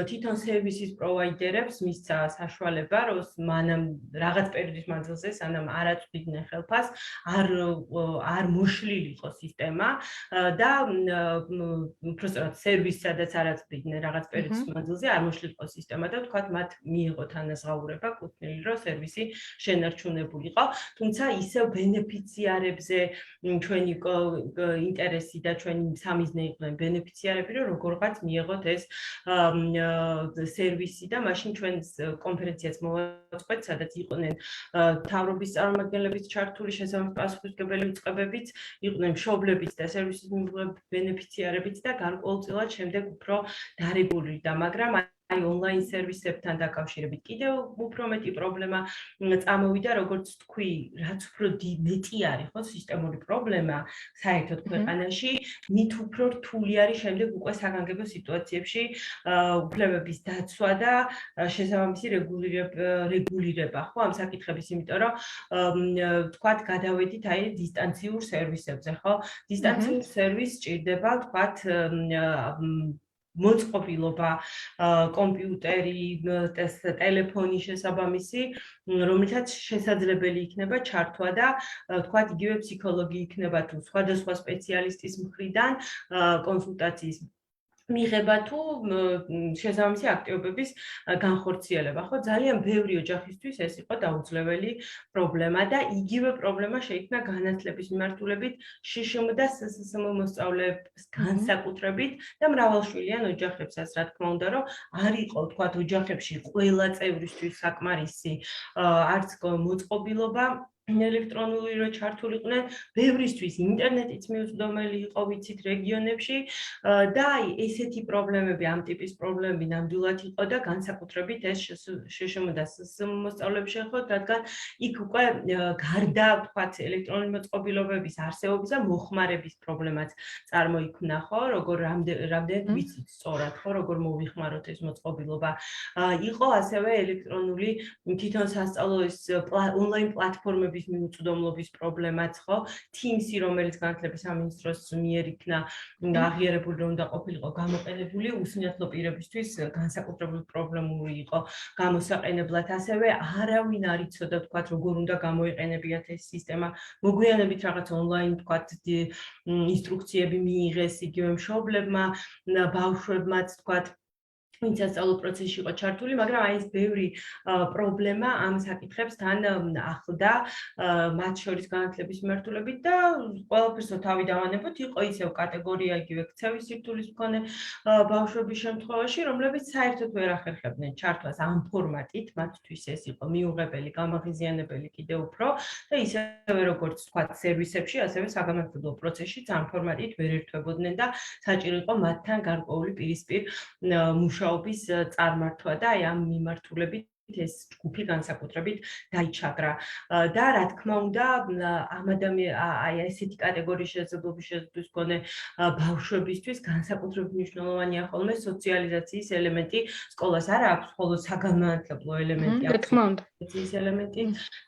თვითონ სერვისის პროვაიდერებს მისცა საშუალება, რომ მანამ რაღაც პერიოდის მანძილზე, სანამ არ აწვდიდნენ ხელფას, არ მოშლილი იყო სისტემა და უბრალოდ სერვისს სადაც არ აწვდიდნენ რაღაც პერიოდის მანძილზე, არ მოშლილიყო სისტემა და თქვათ მათ მიიღოთ ანაზღაურება კუთვნილი, რომ სერვისი შენარჩუნებულიყო. თუმცა ისევ ბენეფიციარებზე ჩვენი ინტერესი და ჩვენი სამიზნე იყვნენ ბენეფიციარები, რომ როგორღაც მიიღოთ ეს სერვისი და მაშინ ჩვენ კონფერენციაც მოვაწყეთ, სადაც იყვნენ მთავრობის წარმომადგენლებიც ჩართული, შესაბამის პასუხისმგებელი უწყებებიც, იყვნენ მშობლებიც და სერვისის მიმღები ბენეფიციარებიც და გარკვეულწილად შემდეგ უფრო დარეგულირდა, მაგრამ აი ონლაინ სერვისებთან დაკავშირებით კიდევ უფრო მეტი პრობლემა წამოვიდა, როგორც თქვი, რაც უფრო მეტი არის ხო სისტემური პრობლემა საერთოდ ქვეყანაში, მით უფრო რთული არის შემდეგ უკვე საგანგებო სიტუაციებში უფლებების დაცვა და შესაბამისი რეგულირება ხო ამ საკითხების, იმიტომ რომ თქვათ გადავედით აი დისტანციურ სერვისებზე, ხო? დისტანციურ სერვისს სჭირდება თქვათ მოწყობილობა, კომპიუტერი, ტელეფონი შესაბამისი, რომლითაც შესაძლებელი იქნება ჩართვა და თქვათ იგივე ფსიქოლოგი იქნება თუ სხვადასხვა სპეციალისტის მხრიდან კონსულტაციის მიღება თუ შესაბამისი აქტივობების განხორციელება, ხო? ძალიან ბევრი ოჯახისთვის ეს იყო დაუძლეველი პრობლემა და იგივე პრობლემა შეიქმნა განათლების მიმართულებით შშმ და სსსმ მოსწავლეებს განსაკუთრებით და მრავალშვილიან ოჯახებსაც, რა თქმა უნდა, რომ არ იყო, თქვათ, ოჯახებში ყველა წევრისთვის საკმარისი არც მოწყობილობა ელექტრონული რო ჩართულიყვნენ, ბევრისთვის ინტერნეტიც მიუწვდომელი იყო, ვიცით, რეგიონებში და აი ესეთი პრობლემები, ამ ტიპის პრობლემები ნამდვილად იყო და განსაკუთრებით ეს შეშმოდა მოსწავლეებს შეეხოთ, რადგან იქ უკვე გარდა ვთქვათ ელექტრონული მოწყობილობების არსებობისა მოხმარების პრობლემაც წარმოიქმნა, ხო, როგორ რამდენად ვიცით სწორად, ხო, როგორ მოვიხმაროთ ეს მოწყობილობა. იყო ასევე ელექტრონული თვითონ სასწავლო ეს ონლაინ პლატფორმები მიუწვდომლობის პრობლემაც, ხო? Teams-ი, რომელიც განათლების სამინისტროს მიერ იქნა აღიარებული, რომ უნდა ყოფილიყო გამოყენებული, უსინათლო პირებისთვის განსაკუთრებული პრობლემური იყო გამოსაყენებლად. ასევე არავინ არ იცოდა, თქვათ, როგორ უნდა გამოიყენებიათ ეს სისტემა. მოგვიანებით რაღაც ონლაინ, თქვათ, ინსტრუქციები მიიღეს იგივე მშობლებმა, ბავშვებმაც, თქვათ, ვინც სასწავლო პროცესში იყო ჩართული, მაგრამ აი ეს ბევრი პრობლემა ამ საკითხებს თან ახლდა მათ შორის განათლების მიმართულებით და ყველაფერს თავი დავანებოთ, იყო ისევ კატეგორია იგივე ქცევის სირთულის მქონე ბავშვების შემთხვევაში, რომლებიც საერთოდ ვერ ახერხებდნენ ჩართვას ამ ფორმატით, მათთვის ეს იყო მიუღებელი, გამაღიზიანებელი კიდევ უფრო და ისევე როგორც თქვათ სერვისებში, ასევე საგანმანათლებლო პროცესშიც ამ ფორმატით ვერ ერთვებოდნენ და საჭირო იყო მათთან გარკვეული პირისპირ მუშაობის წარმართვა და აი ამ მიმართულებით ეს ჯგუფი განსაკუთრებით დაიჩაგრა და რა თქმა უნდა ამ აი ესეთი კატეგორიის შესაძლებლობის მქონე ბავშვებისთვის განსაკუთრებით მნიშვნელოვანია ხოლმე სოციალიზაციის ელემენტი სკოლას არა აქვს მხოლოდ საგანმანათლებლო ელემენტი რა თქმა უნდა ეს ელემენტი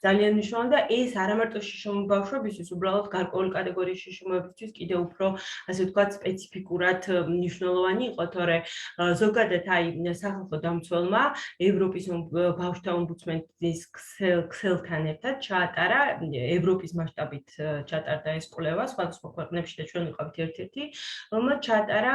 ძალიან მნიშვნელოვანია და ეს არა მარტო შიშმ ბავშვებისთვის უბრალოდ გარკვეული კატეგორიის შიშმებისთვის კიდევ უფრო ასე ვთქვათ სპეციფიკურად მნიშვნელოვანი იყო თორე ზოგადად აი სახალხო დამცველმა ევროპის ბავშვთა ომბუდსმენის ქსელთან ერთად ჩაატარა ევროპის მასშტაბით ჩატარდა ეს კვლევა სხვადასხვა ქვეყნებში და ჩვენ ვიყავით ერთ-ერთი რომელმაც ჩაატარა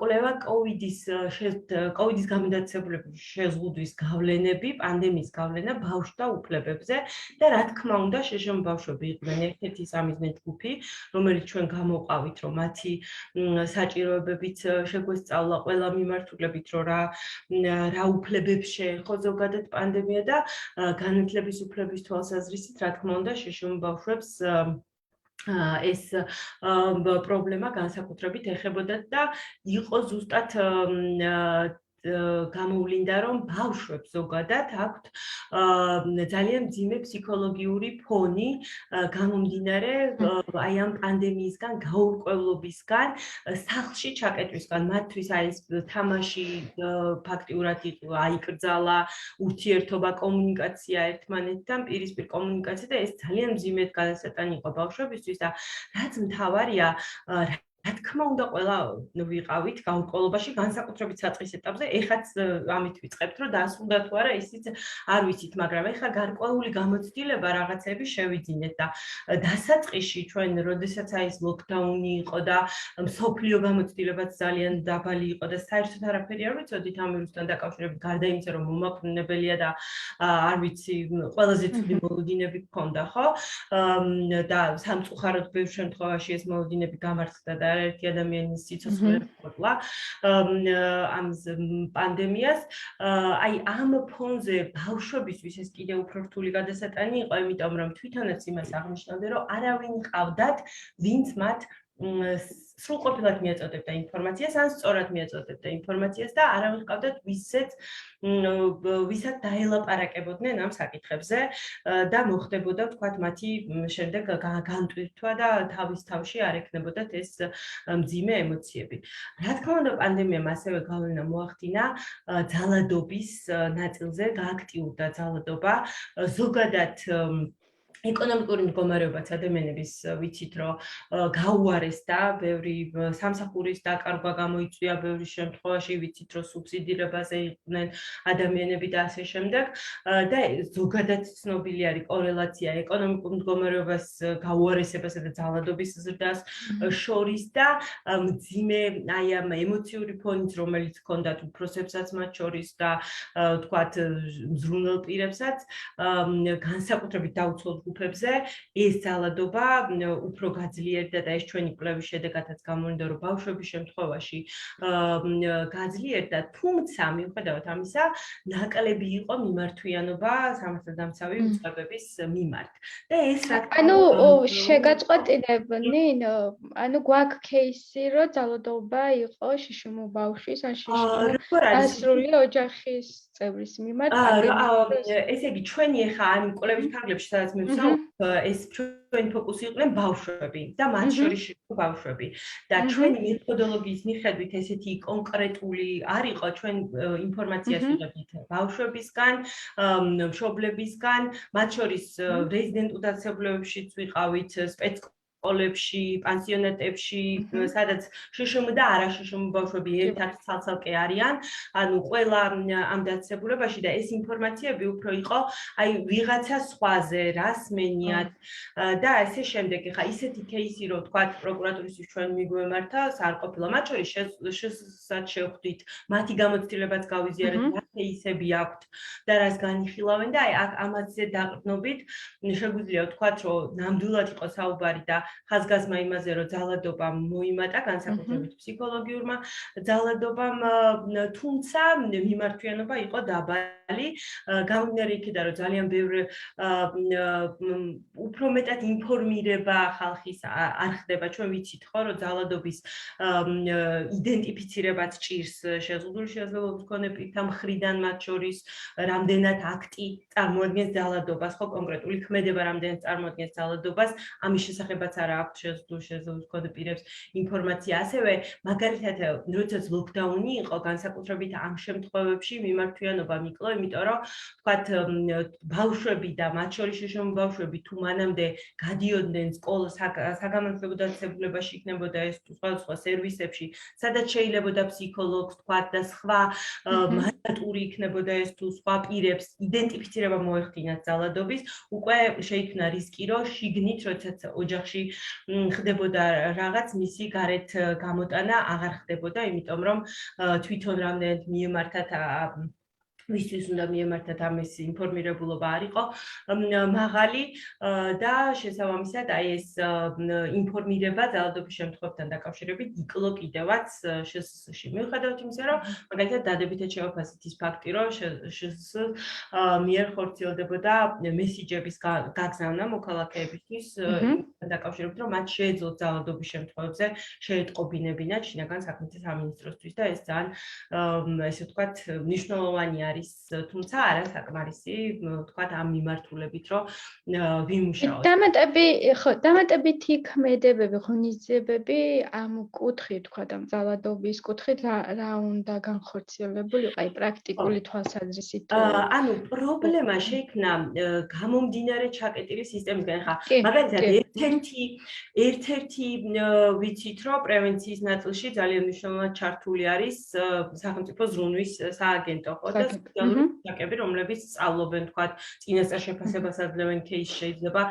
კვლევა კოვიდის გამოდაცემულების შეზღუდვის გავლენები პანდემიის გავლენა ბავშვთა უფლებებზე და რა თქმა უნდა შეშმ ბავშვები იყვნენ ერთ-ერთი სამიზნე ჯგუფი რომელიც ჩვენ გამოვყავით რომ მათი საჭიროებებიც შეგვესწავლა ყველა მიმართულებით რომ რა უფლებებს შეეხო ზოგადად პანდემია და განათლების უფლების თვალსაზრისით რა თქმა უნდა შეშმ ბავშვებს ეს პრობლემა განსაკუთრებით ეხებოდათ და იყო ზუსტად გამოვლინდა რომ ბავშვებს ზოგადად აქვთ ძალიან მძიმე ფსიქოლოგიური ფონი გამომდინარე აი ამ პანდემიისგან გაურკვევლობისგან სახლში ჩაკეტვისგან მათთვის აი ეს თამაში ფაქტიურად აიკრძალა ურთიერთობა კომუნიკაცია ერთმანეთთან პირისპირ კომუნიკაცია და ეს ძალიან მძიმედ გადასატანი იყო ბავშვებისთვის და რაც მთავარია რა თქმა უნდა ყველა ვიყავით გაურკვევლობაში განსაკუთრებით საწყის ეტაპზე ეხაც ამით ვიწყებთ რომ დასრულდა თუ არა ისიც არ ვიცით მაგრამ ეხლა გარკვეული გამოცდილება რაღაცები შევიძინეთ და დასაწყისში ჩვენ როდესაც აი ეს ლოკდაუნი იყო და მსოფლიო გამოცდილებაც ძალიან დაბალი იყო და საერთოდ არაფერი არ ვიცოდით ამ ვირუსთან დაკავშირებით გარდა იმისა რომ მომაკვდინებელია და არ ვიცი ყველაზე ცუდი მოლოდინები გქონდა ხო და სამწუხაროდ ბევრ შემთხვევაში ეს მოლოდინები გამართლდა და ერთი ადამიანის სიცოცხლე მოყოლა ამ პანდემიას აი ამ ფონზე ბავშვებისთვის ეს კიდევ უფრო რთული გადასატანი იყო იმიტომ რომ თვითონაც იმას აღნიშნავდნენ რომ არავინ ყავდათ ვინც მათ სრულყოფილად მიაწოდებდა ინფორმაციას ან სწორად მიაწოდებდა ინფორმაციას და არავინ ყავდათ ვისაც დაელაპარაკებოდნენ ამ საკითხებზე და მოხდებოდა ვთქვათ მათი შემდეგ განტვირთვა და თავის თავში არ ექნებოდათ ეს მძიმე ემოციები. რა თქმა უნდა პანდემიამ ასევე გავლენა მოახდინა ძალადობის ნაწილზე, გააქტიურდა ძალადობა ზოგადად ეკონომიკური მდგომარეობაც ადამიანების ვიცით რომ გაუარესდა ბევრი სამსახურის დაკარგვა გამოიწვია ბევრი შემთხვევაში ვიცით რომ სუბსიდირებაზე იყვნენ ადამიანები და ასე შემდეგ და ზოგადად ცნობილი არის კორელაცია ეკონომიკურ მდგომარეობას გაუარესებასა და ძალადობის ზრდას შორის და მძიმე აი ამ ემოციური ფონით რომელიც ჰქონდათ უფროსებსაც მათ შორის და ვთქვათ მზრუნველ პირებსაც განსაკუთრებით დაუცველ ჯგუფებზე ეს ძალადობა უფრო გაძლიერდა და ეს ჩვენი კვლევის შედეგადაც გამოვიდა, რომ ბავშვების შემთხვევაში გაძლიერდა, თუმცა მიუხედავად ამისა, ნაკლები იყო მიმართვიანობა სამართალდამცავი უწყებების მიმართ. და ეს რა ანუ შეგაწყვეტილებნი, ანუ გვაქვს кейსი, რომ ძალადობა იყო შიშიმუ ბავშვის ან შიშიმუ ასრული ოჯახის წევრის მიმართ. ესე იგი, ჩვენი ახლა ამ კვლევის ფარგლებში, სადაც მე ვსაუბრობ, ეს ჩვენი ფოკუსი იყვნენ ბავშვები და მათ შორის შიშიმუ ბავშვები. და ჩვენი მეთოდოლოგიის მიხედვით ესეთი კონკრეტული არ იყო, ჩვენ ინფორმაციას ვიღებთ ბავშვებისგან, მშობლებისგან, მათ შორის რეზიდენტურ დაწესებულებებშიც ვიყავით, სპეცსკოლებში, პანსიონატებში, სადაც შშმ და არაშშმ ბავშვები ერთად ცალ-ცალკე არიან, ანუ ყველა ამ დაწესებულებაში და ეს ინფორმაციები უფრო იყო, აი ვიღაცა სხვაზე, რასმენიათ და ასე შემდეგ. ხა ისეთი кейსი, რომ თქვა პროკურატურისთვის ჩვენ მიგვემართა, არ ყოფილა. მათ შორის შესაც შევხვდით, მათი გამოცდილებაც გავიზიარეთ, რა кейსები აქვთ და რას განიხილავენ და აი ამაზე დაყრდნობით შეგვიძლია ვთქვათ, რომ ნამდვილად იყო საუბარი და ხაზგასმა იმაზე, რომ ძალადობა მოიმატა განსაკუთრებით ფსიქოლოგიურმა ძალადობამ, თუმცა მიმართვიანობა იყო დაბალი, გამომდინარე იქიდან, რომ ძალიან ბევრი უფრო მეტად ინფორმირება ხალხის არ ხდება. ჩვენ ვიცით ხო, რომ ძალადობის იდენტიფიცირებაც ჭირს შეზღუდული შესაძლებლობის მქონე პირთა მხრიდან, მათ შორის რამდენად აქტი წარმოადგენს ძალადობას, ხო, კონკრეტული ქმედება რამდენად წარმოადგენს ძალადობას, ამის შესახებაც არა აქვთ შეზღუდული შესაძლებლობის მქონე პირებს ინფორმაცია. ასევე მაგალითად, როდესაც ლოკდაუნი იყო, განსაკუთრებით ამ შემთხვევებში მიმართვიანობა მიკლო, იმიტომ რომ ვთქვათ, ბავშვები და მათ შორის შშმ ბავშვები თუ მანამდე გადიოდნენ სკოლას, საგამომცემლო დაწესებულებაში იქნებოდა ეს თუ სხვა სერვისებში, სადაც შეიძლებოდა ფსიქოლოგს ვთქვათ და სხვა მანდატური იქნებოდა ეს თუ სხვა პირებს იდენტიფიცირება მოეხდინათ ძალადობის, უკვე შეიქმნა რისკი, რომ შიგნით, როდესაც ოჯახში ხდებოდა რაღაც, მისი გარეთ გამოტანა აღარ ხდებოდა, იმიტომ რომ თვითონ რამდენად მიემართათ ვისთვის უნდა მიემართათ ამის ინფორმირებულობა არ იყო მაღალი და შესაბამისად აი ეს ინფორმირება ძალადობის შემთხვევებთან დაკავშირებით იკლო კიდევაც შსს-ში. მიუხედავად იმისა, რომ მაგალითად დადებითად შევაფასეთ ის ფაქტი, რომ შსს მიერ ხორციელდებოდა მესიჯების გაგზავნა მოქალაქეებისთვის დაკავშირებით, რომ მათ შეეძლოთ ძალადობის შემთხვევებზე შეეტყობინებინათ შინაგან საქმეთა სამინისტროსთვის და ეს ძალიან ესე ვთქვათ მნიშვნელოვანი არის, თუმცა არა საკმარისი, ვთქვათ ამ მიმართულებით, რომ ვიმუშაოთ. დამატებითი ქმედებები, ღონისძიებები ამ კუთხით, ვთქვათ, ამ ძალადობის კუთხით რა უნდა განხორციელებულიყო, აი პრაქტიკული თვალსაზრისით? ანუ პრობლემა შეიქმნა გამომდინარე ჩაკეტილი სისტემისგან. ხა მაგალითად ერთ-ერთი ვიცით, რომ პრევენციის ნაწილში ძალიან მნიშვნელოვნად ჩართული არის სახელმწიფო ზრუნვის სააგენტო, ხო და სოციალური ჯგუფები, რომლებიც სწავლობენ, თქვათ, წინასწარ შეფასებას აძლევენ кейსს, შეიძლება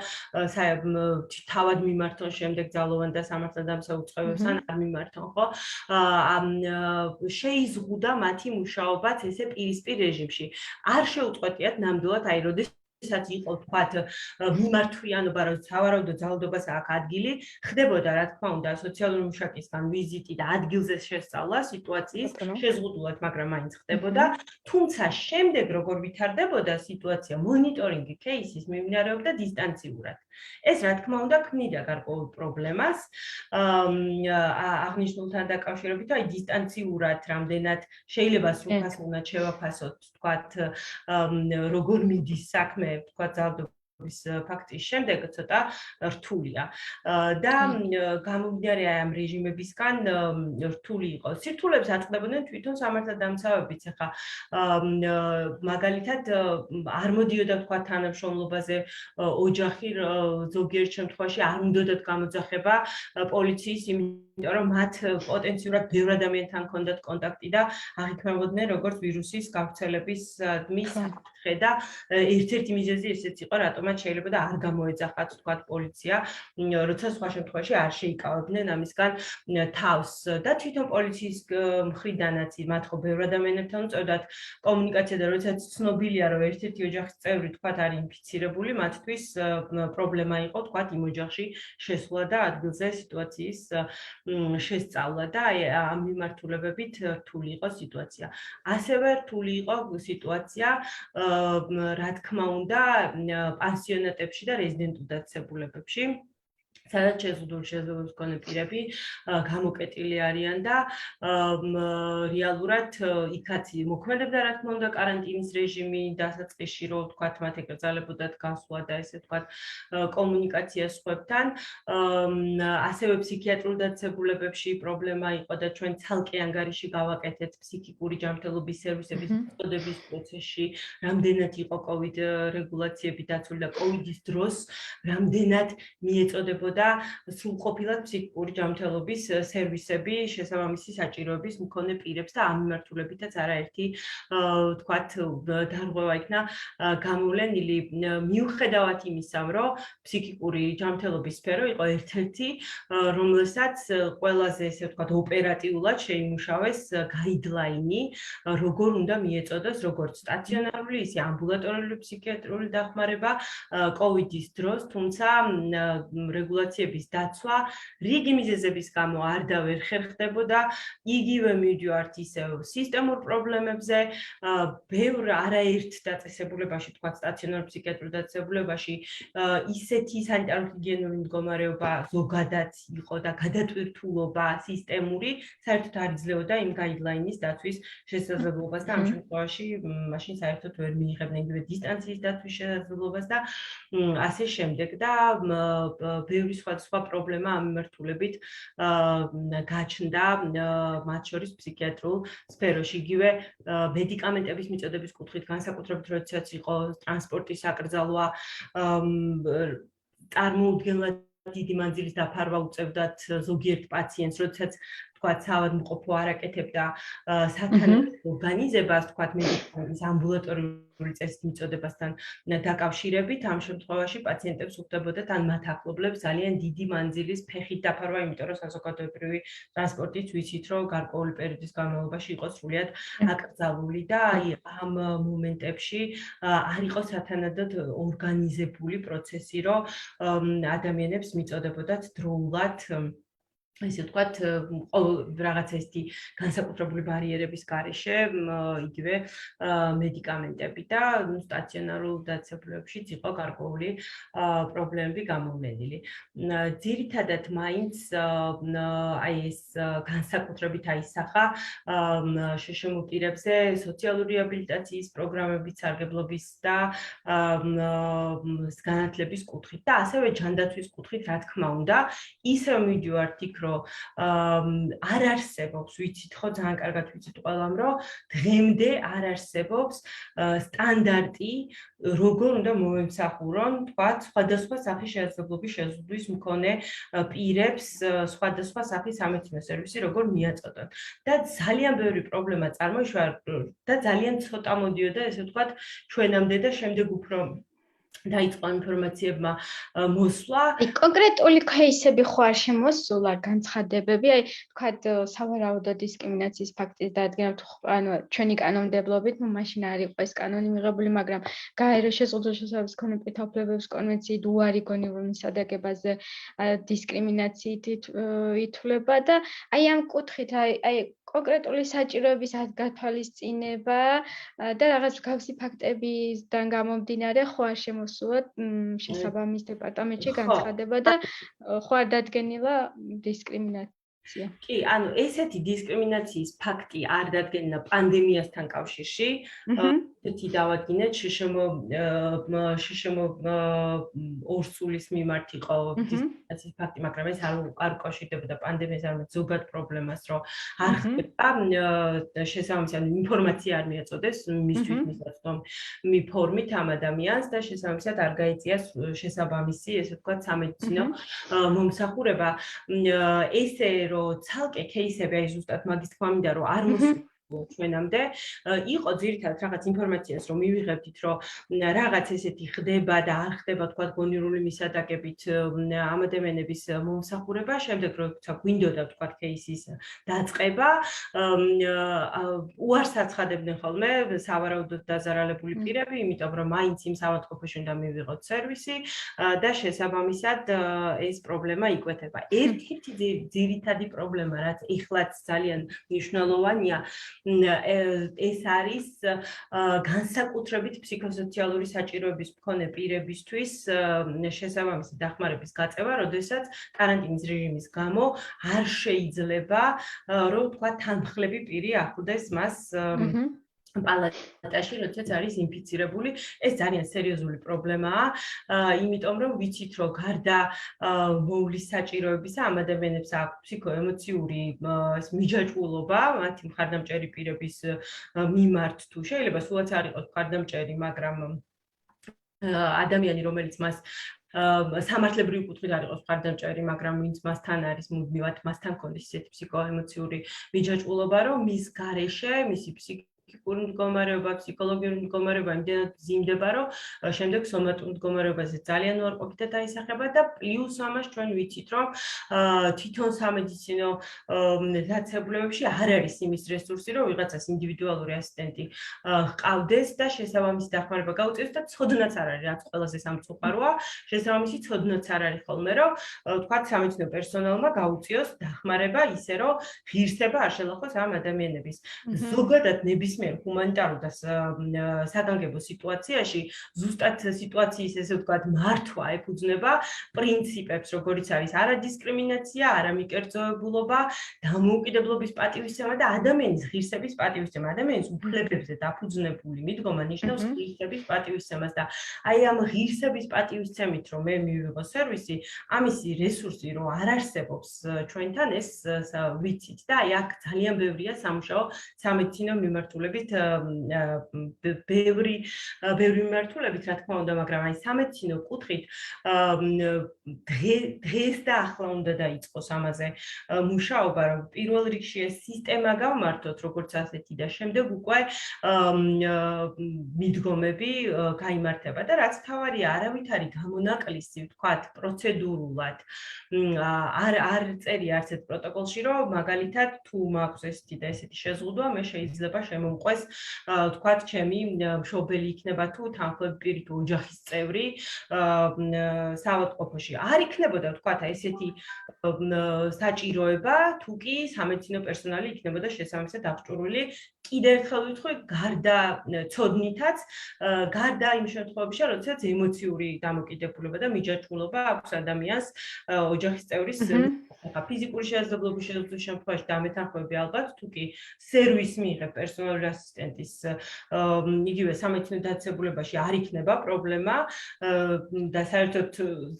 თავად მიმართონ შემდეგ ძალოვან და სამართალდამცავ უწყებებს ან არ მიმართონ, ხო? შეიზღუდა მათი მუშაობაც ესე პირისპირ რეჟიმში. არ შეუწყვეტიათ ნამდვილად, აი როდესაც იყო თქვათ მიმართვიანობა, რომ სავარაუდო ძალადობას აქვს ადგილი, ხდებოდა რა თქმა უნდა სოციალური მუშაკისგან ვიზიტი და ადგილზე შესწავლა სიტუაციის შეზღუდულად, მაგრამ მაინც ხდებოდა. თუმცა შემდეგ როგორ ვითარდებოდა სიტუაცია, მონიტორინგი кейსის მიმდინარეობდა დისტანციურად. ეს რა თქმა უნდა ქმნიდა გარკვეულ პრობლემას აღნიშნულთან დაკავშირებით, აი დისტანციურად რამდენად შეიძლება სრულფასოვნად შევაფასოთ, თქვათ, როგორ მიდის საქმე, თქვათ, ძალადობის ფაქტის შემდეგ ცოტა რთულია და გამომდინარე ამ რეჟიმებისგან რთული იყო. სირთულეებს აწყდებოდნენ თვითონ სამართალდამცავებიც. ახლა მაგალითად არ მოდიოდა თქვათ თანამშრომლობაზე ოჯახი ზოგიერთ შემთხვევაში არ უნდათ გამოძახება პოლიციის, იმიტომ რომ მათ პოტენციურად ბევრ ადამიანთან ჰქონდათ კონტაქტი და აღიქმებოდნენ როგორც ვირუსის გავრცელების მიზეზი. საკითხი და ერთ-ერთი მიზეზი ესეც იყო, რატომაც შეიძლება და არ გამოეძახათ თქვა პოლიცია, როცა სხვა შემთხვევაში არ შეიკავებდნენ ამისგან თავს და თვითონ პოლიციის მხრიდანაც მათ ხო ბევრ ადამიანებთან უწევდათ კომუნიკაცია და როდესაც ცნობილია რომ ერთ-ერთი ოჯახის წევრი თქვა არის ინფიცირებული, მათთვის პრობლემა იყო თქვა იმ ოჯახში შესვლა და ადგილზე სიტუაციის შესწავლა და ამ მიმართულებებით რთული იყო სიტუაცია. ასევე რთული იყო სიტუაცია, რა თქმა უნდა, პანსიონატებში და რეზიდენტულ დაწესებულებებში. სადაც შეზღუდული მქონე პირები გამოკეტილი არიან და რეალურად იქაც მოქმედებდა რა თქმა უნდა კარანტინის რეჟიმი დასაწყისში რომ თქვათ მათ ეკრძალებოდათ გასვლა და ესე თქვათ კომუნიკაცია სხვებთან ასევე ფსიქიატრულ დაწესებულებებში პრობლემა იყო და ჩვენ ცალკე ანგარიში გავაკეთეთ ფსიქიკური ჯანმრთელობის სერვისების წოდების პროცესში რამდენად იყო COVID რეგულაციები დაცული და COVID-ის დროს რამდენად მიეწოდებოდა სრულყოფილად ფსიქიკური ჯანმრთელობის სერვისები შესაბამისი საჭიროების მქონე პირებს და ამ მიმართულებითაც არაერთი თქვათ დარღვევა იქნა გამოვლენილი მიუხედავად იმისა, რომ ფსიქიკური ჯანმრთელობის სფერო იყო ერთ-ერთი, რომელსაც ყველაზე ესე ვთქვათ ოპერატიულად შეიმუშავეს გაიდლაინი, როგორ უნდა მიეწოდოს როგორც სტაციონარული, ისე ამბულატორიული ფსიქიატრიული დახმარება COVID-ის დროს, თუმცა რეგულაციების დაცვა რიგი მიზეზების გამო არ და ვერ ხერხდებოდა, იგივე მივდივართ ისევ სისტემურ პრობლემებზე, ბევრ არაერთ დაწესებულებაში, თქვათ სტაციონარ ფსიქიატრულ დაწესებულებაში, ისეთი სანიტარო-ჰიგიენური მდგომარეობა ზოგადად იყო და გადატვირთულობა სისტემური, საერთოდ არ იძლეოდა იმ გაიდლაინის დაცვის შესაძლებლობას და ამ შემთხვევაში მაშინ საერთოდ ვერ მიიღებდნენ იგივე დისტანციის დაცვის შესაძლებლობას და ასე შემდეგ და ბევრი სხვა პრობლემა ამ მიმართულებით გაჩნდა მათ შორის ფსიქიატრულ სფეროში. იგივე მედიკამენტების მიწოდების კუთხით, განსაკუთრებით როდესაც იყო ტრანსპორტის აკრძალვა, წარმოუდგენლად დიდი მანძილის დაფარვა უწევდათ ზოგიერთ პაციენტს, როდესაც თქვათ საავადმყოფო არ აკეთებდა სათანადო ორგანიზებას, თქვათ მედიკამენტის ამბულატორიული წესით მიწოდებასთან დაკავშირებით, ამ შემთხვევაში პაციენტებს უხდებოდათ ან მათ ახლობლებს ძალიან დიდი მანძილის ფეხით დაფარვა, იმიტომ რომ საზოგადოებრივი ტრანსპორტით ვიცით, რომ გარკვეული პერიოდის განმავლობაში იყო სრულიად აკრძალული და ამ მომენტებში არ იყო სათანადოდ ორგანიზებული პროცესი, რომ ადამიანებს მიწოდებოდათ დროულად ესე ვთქვათ, რაღაცა ისეთი განსაკუთრებული ბარიერების გარეშე, იგივე მედიკამენტები და სტაციონარულ დაწესებულებებშიც იყო გარკვეული პრობლემები გამოვლენილი. ძირითადად მაინც აი ეს განსაკუთრებით აისახა შშმ პირებზე სოციალური რეაბილიტაციის პროგრამების სარგებლობის და განათლების კუთხით და ასევე ჯანდაცვის კუთხით, რა თქმა უნდა, ისევ მივდივართ იქ რომ არ არსებობს, ვიცით ხო, ძალიან კარგად ვიცით ყველამ, რომ დღემდე არ არსებობს სტანდარტი, როგორ უნდა მოემსახურონ, თქვათ, სხვადასხვა სახის შესაძლებლობის შეზღუდვის მქონე პირებს, სხვადასხვა სახის სამედიცინო სერვისი როგორ მიაწოდონ. და ძალიან ბევრი პრობლემა წარმოიშვა და ძალიან ცოტა მოდიოდა, ესე ვთქვათ, ჩვენამდე და შემდეგ უფრო დაიწყო ინფორმაციებმა მოსვლა. კონკრეტული кейსები ხო არ შემოსულა განცხადებები, აი თქვათ სავარაუდო დისკრიმინაციის ფაქტის დადგენა თუ ანუ ჩვენი კანონმდებლობით, ну მაშინ არ იყო ეს კანონი მიღებული, მაგრამ გაეროს შეზღუდული შესაბამის მქონე პირთა უფლებების კონვენციით უარი გონივრული სადაგებაზე დისკრიმინაციით ითვლება და აი ამ კუთხით აი კონკრეტული საჭიროების გათვალისწინება და რაღაც მსგავსი ფაქტებისგან გამომდინარე ხო არ შემოსულა შესაბამის დეპარტამენტში განცხადება და ხო არ დადგენილა დისკრიმინაცია. კი, ანუ ესეთი დისკრიმინაციის ფაქტი არ დადგენილა პანდემიასთან კავშირში. ერთი დავადგინეთ, შშმ ორსულის მიმართ იყო დისკრიმინაციის ფაქტი, მაგრამ ეს არ უკავშირდებოდა პანდემიას, არამედ ზოგად პრობლემას, რომ არ ხდება შესაბამისი ინფორმაცია არ მიაწოდეს მისთვის მისაწვდომი ფორმით ამ ადამიანს და შესაბამისად არ გაიწია შესაბამისი, ესე ვთქვათ, სამედიცინო მომსახურება. ესე რომ ცალკე кейსები, აი ზუსტად მაგის თქმა მინდა, რომ არ მოსულა ჩვენამდე იყო ძირითადად რაღაც ინფორმაციას რომ მივიღებდით რომ რაღაც ესეთი ხდება და არ ხდება თქვა გონივრული მისადაგებით ამ ადამიანების მომსახურება, შემდეგ როცა გვინდოდა თქვა кейსის დაწყება, უარს აცხადებდნენ ხოლმე სავარაუდოდ დაზარალებული პირები, იმიტომ რომ მაინც იმ საავადმყოფოში უნდა მივიღოთ სერვისი და შესაბამისად ეს პრობლემა იკვეთება. ერთ-ერთი ძირითადი პრობლემა, რაც ეხლაც ძალიან მნიშვნელოვანია, ეს არის განსაკუთრებით ფსიქოსოციალური საჭიროების მქონე პირებისთვის შესაბამისი დახმარების გაწევა, როდესაც каранტინის რეჟიმის გამო არ შეიძლება რომ თქვა თანმხლები პირი ახლდეს მას პალატაში, როდესაც არის ინფიცირებული. ეს ძალიან სერიოზული პრობლემაა, იმიტომ რომ ვიცით რომ გარდა მოვლის საჭიროებისა ამ ადამიანებს აქვს ფსიქოემოციური მიჯაჭვულობა მათი მხარდამჭერი პირების მიმართ თუ შეიძლება სულაც არ იყოს მხარდამჭერი, მაგრამ ადამიანი რომელიც მას სამართლებრივი კუთხით არ იყოს მხარდამჭერი, მაგრამ ვინც მასთან არის მუდმივად მასთან კონდეს ისეთი ფსიქოემოციური მიჯაჭვულობა, რომ მის გარეშე მისი ფსიქიკური მდგომარეობა, ფსიქოლოგიური მდგომარეობა იმდენად მძიმდება, რომ შემდეგ სომატურ მდგომარეობაზე ძალიან უარყოფითად დაისახება და პლუს ამას ჩვენ ვიცით, რომ თვითონ სამედიცინო დაწესებულებებში არ არის იმის რესურსი, რომ ვიღაცას ინდივიდუალური ასისტენტი ჰყავდეს და შესაბამისი დახმარება გაუწიოს და ცოდნაც არ არის, რაც ყველაზე სამწუხაროა, შესაბამისი ცოდნაც არ არის ხოლმე, რომ თქვათ სამედიცინო პერსონალმა გაუწიოს დახმარება ისე, რომ ღირსება არ შელახოს ამ ადამიანების. ზოგადად ნებისმიერ ჰუმანიტარულ და საგანგებო სიტუაციაში ზუსტად სიტუაციის ესე ვთქვათ მართვა ეფუძნება პრინციპებს, როგორიც არის არადისკრიმინაცია, არამიკერძოებულობა, დამოუკიდებლობის პატივისცემა და ადამიანის ღირსების პატივისცემა. ადამიანის უფლებებზე დაფუძნებული მიდგომა ნიშნავს ღირსების პატივისცემას და აი ამ ღირსების პატივისცემით რომ მე მივიღო სერვისი, ამისი რესურსი რომ არ არსებობს ჩვენთან ეს ვიცით და აი აქ ძალიან ბევრია სამუშაო სამედიცინო მიმართულებით, ბევრი მიმართულებით რა თქმა უნდა, მაგრამ აი სამედიცინო კუთხით დღეს და ახლა უნდა დაიწყოს ამაზე მუშაობა, რომ პირველ რიგში ეს სისტემა გავმართოთ როგორც ასეთი და შემდეგ უკვე მიდგომები გაიმართება და რაც თავარია, არავითარი გამონაკლისი ვთქვათ პროცედურულად არ წერია არც ერთ პროტოკოლში, რომ მაგალითად თუ მაქვს ესეთი და ესეთი შეზღუდვა, მე შეიძლება შემომყვეს ვთქვათ ჩემი მშობელი იქნება თუ თანხმები პირი თუ ოჯახის წევრი საავადმყოფოში. არ იქნებოდა ვთქვათ ესეთი საჭიროება, თუ კი სამედიცინო პერსონალი იქნებოდა შესაბამისად აღჭურვილი. კიდევ ერთხელ ვიტყვი, გარდა ცოდნითაც, გარდა იმ შემთხვევებში, როდესაც ემოციური დამოკიდებულება და მიჯაჭვულობა აქვს ადამიანს ოჯახის წევრის ფიზიკური შესაძლებლობის შემთხვევაში და ამეთანხმები ალბათ, თუ კი სერვისს მიიღებ პერსონალური ასისტენტის იგივე სამედიცინო დაწესებულებაში არ იქნება პრობლემა და საერთოდ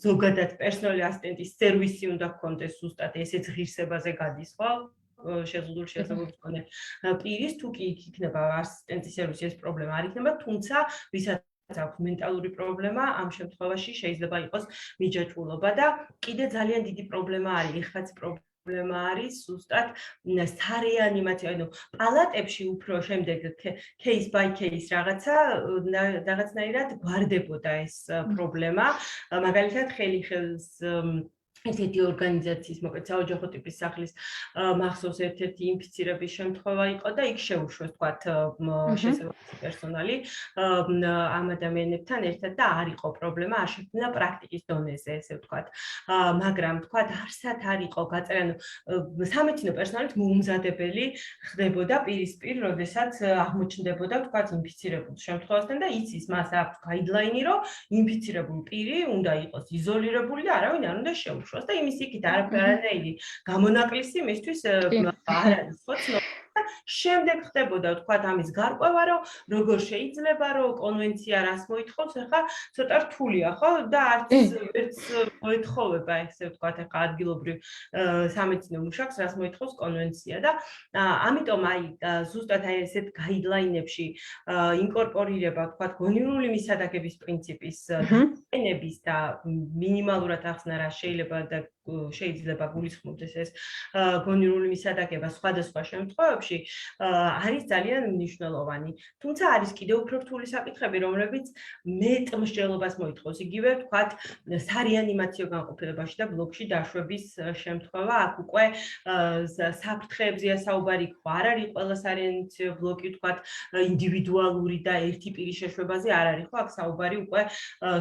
ზოგადად პერსონალური ასისტენტის სერვისი უნდა გქონდეს ზუსტად ესეც ღირსებაზე გადის, ხო? შეზღუდული შესაძლებლობის მქონე პირის, თუ კი იქნება ასისტენტის სერვისი, ეს პრობლემა არ იქნება, თუმცა ვისაც აქვს მენტალური პრობლემა, ამ შემთხვევაში შეიძლება იყოს მიჯაჭვულობა და კიდე ძალიან დიდი პრობლემა არის, ეხლაც პრობლემა არის ზუსტად სარეანიმაციო, ანუ პალატებში უფრო შემდეგ case by case რაღაცნაირად გვარდებოდა ეს პრობლემა, მაგალითად ხელს ესეთი ორგანიზაციის, მოკლედ საოჯახო ტიპის სახლის მახსოვს ერთ-ერთი ინფიცირების შემთხვევა იყო და იქ შეუშვეს თქვათ შესაბამისი პერსონალი ამ ადამიანებთან ერთად და არ იყო პრობლემა, არ შექმნა პრაქტიკის დონეზე, ესე ვთქვათ. მაგრამ თქვათ არსად არ იყო გაწერილი, სამედიცინო პერსონალით მოუმზადებელი ხდებოდა პირისპირ, როდესაც აღმოჩნდებოდა თქვათ ინფიცირებულ შემთხვევასთან და იცის მას აქვს გაიდლაინი, რომ ინფიცირებული პირი უნდა იყოს იზოლირებული და არავინ არ უნდა შეუშვას. და იმის იქით არაფერი გამონაკლისი მისთვის არ არის, ხო ცნობილი. შემდეგ ხდებოდა ვთქვათ ამის გარკვევა, რომ როგორ შეიძლება რომ კონვენცია რას მოითხოვს, ახლა ცოტა რთულია, ხო? და არც მოეთხოვება ესე ვთქვათ ახლა ადგილობრივ სამედიცინო მუშაკს, რას მოითხოვს კონვენცია და ამიტომ აი ზუსტად აი ესეთ გაიდლაინებში ინკორპორირება ვთქვათ გონივრული მისადაგების პრინციპის დადგენების და მინიმალურად ახსნა რა შეიძლება და შეიძლება გულისხმობდეს ეს გონივრული მისადაგება სხვადასხვა შემთხვევებში შემთხვევაში არის ძალიან მნიშვნელოვანი. თუმცა არის კიდევ უფრო რთული საკითხები, რომლებიც მეტ მსჯელობას მოითხოვს. იგივე ვთქვათ, სარეანიმაციო განყოფილებაში და ბლოკში დაშვების შემთხვევა, აქ უკვე საფრთხეებზეა საუბარი, ხო არ არის ყველა სარეანიმაციო ბლოკი ვთქვათ ინდივიდუალური და ერთი პირის შეშვებაზე არ არის, ხო აქ საუბარი უკვე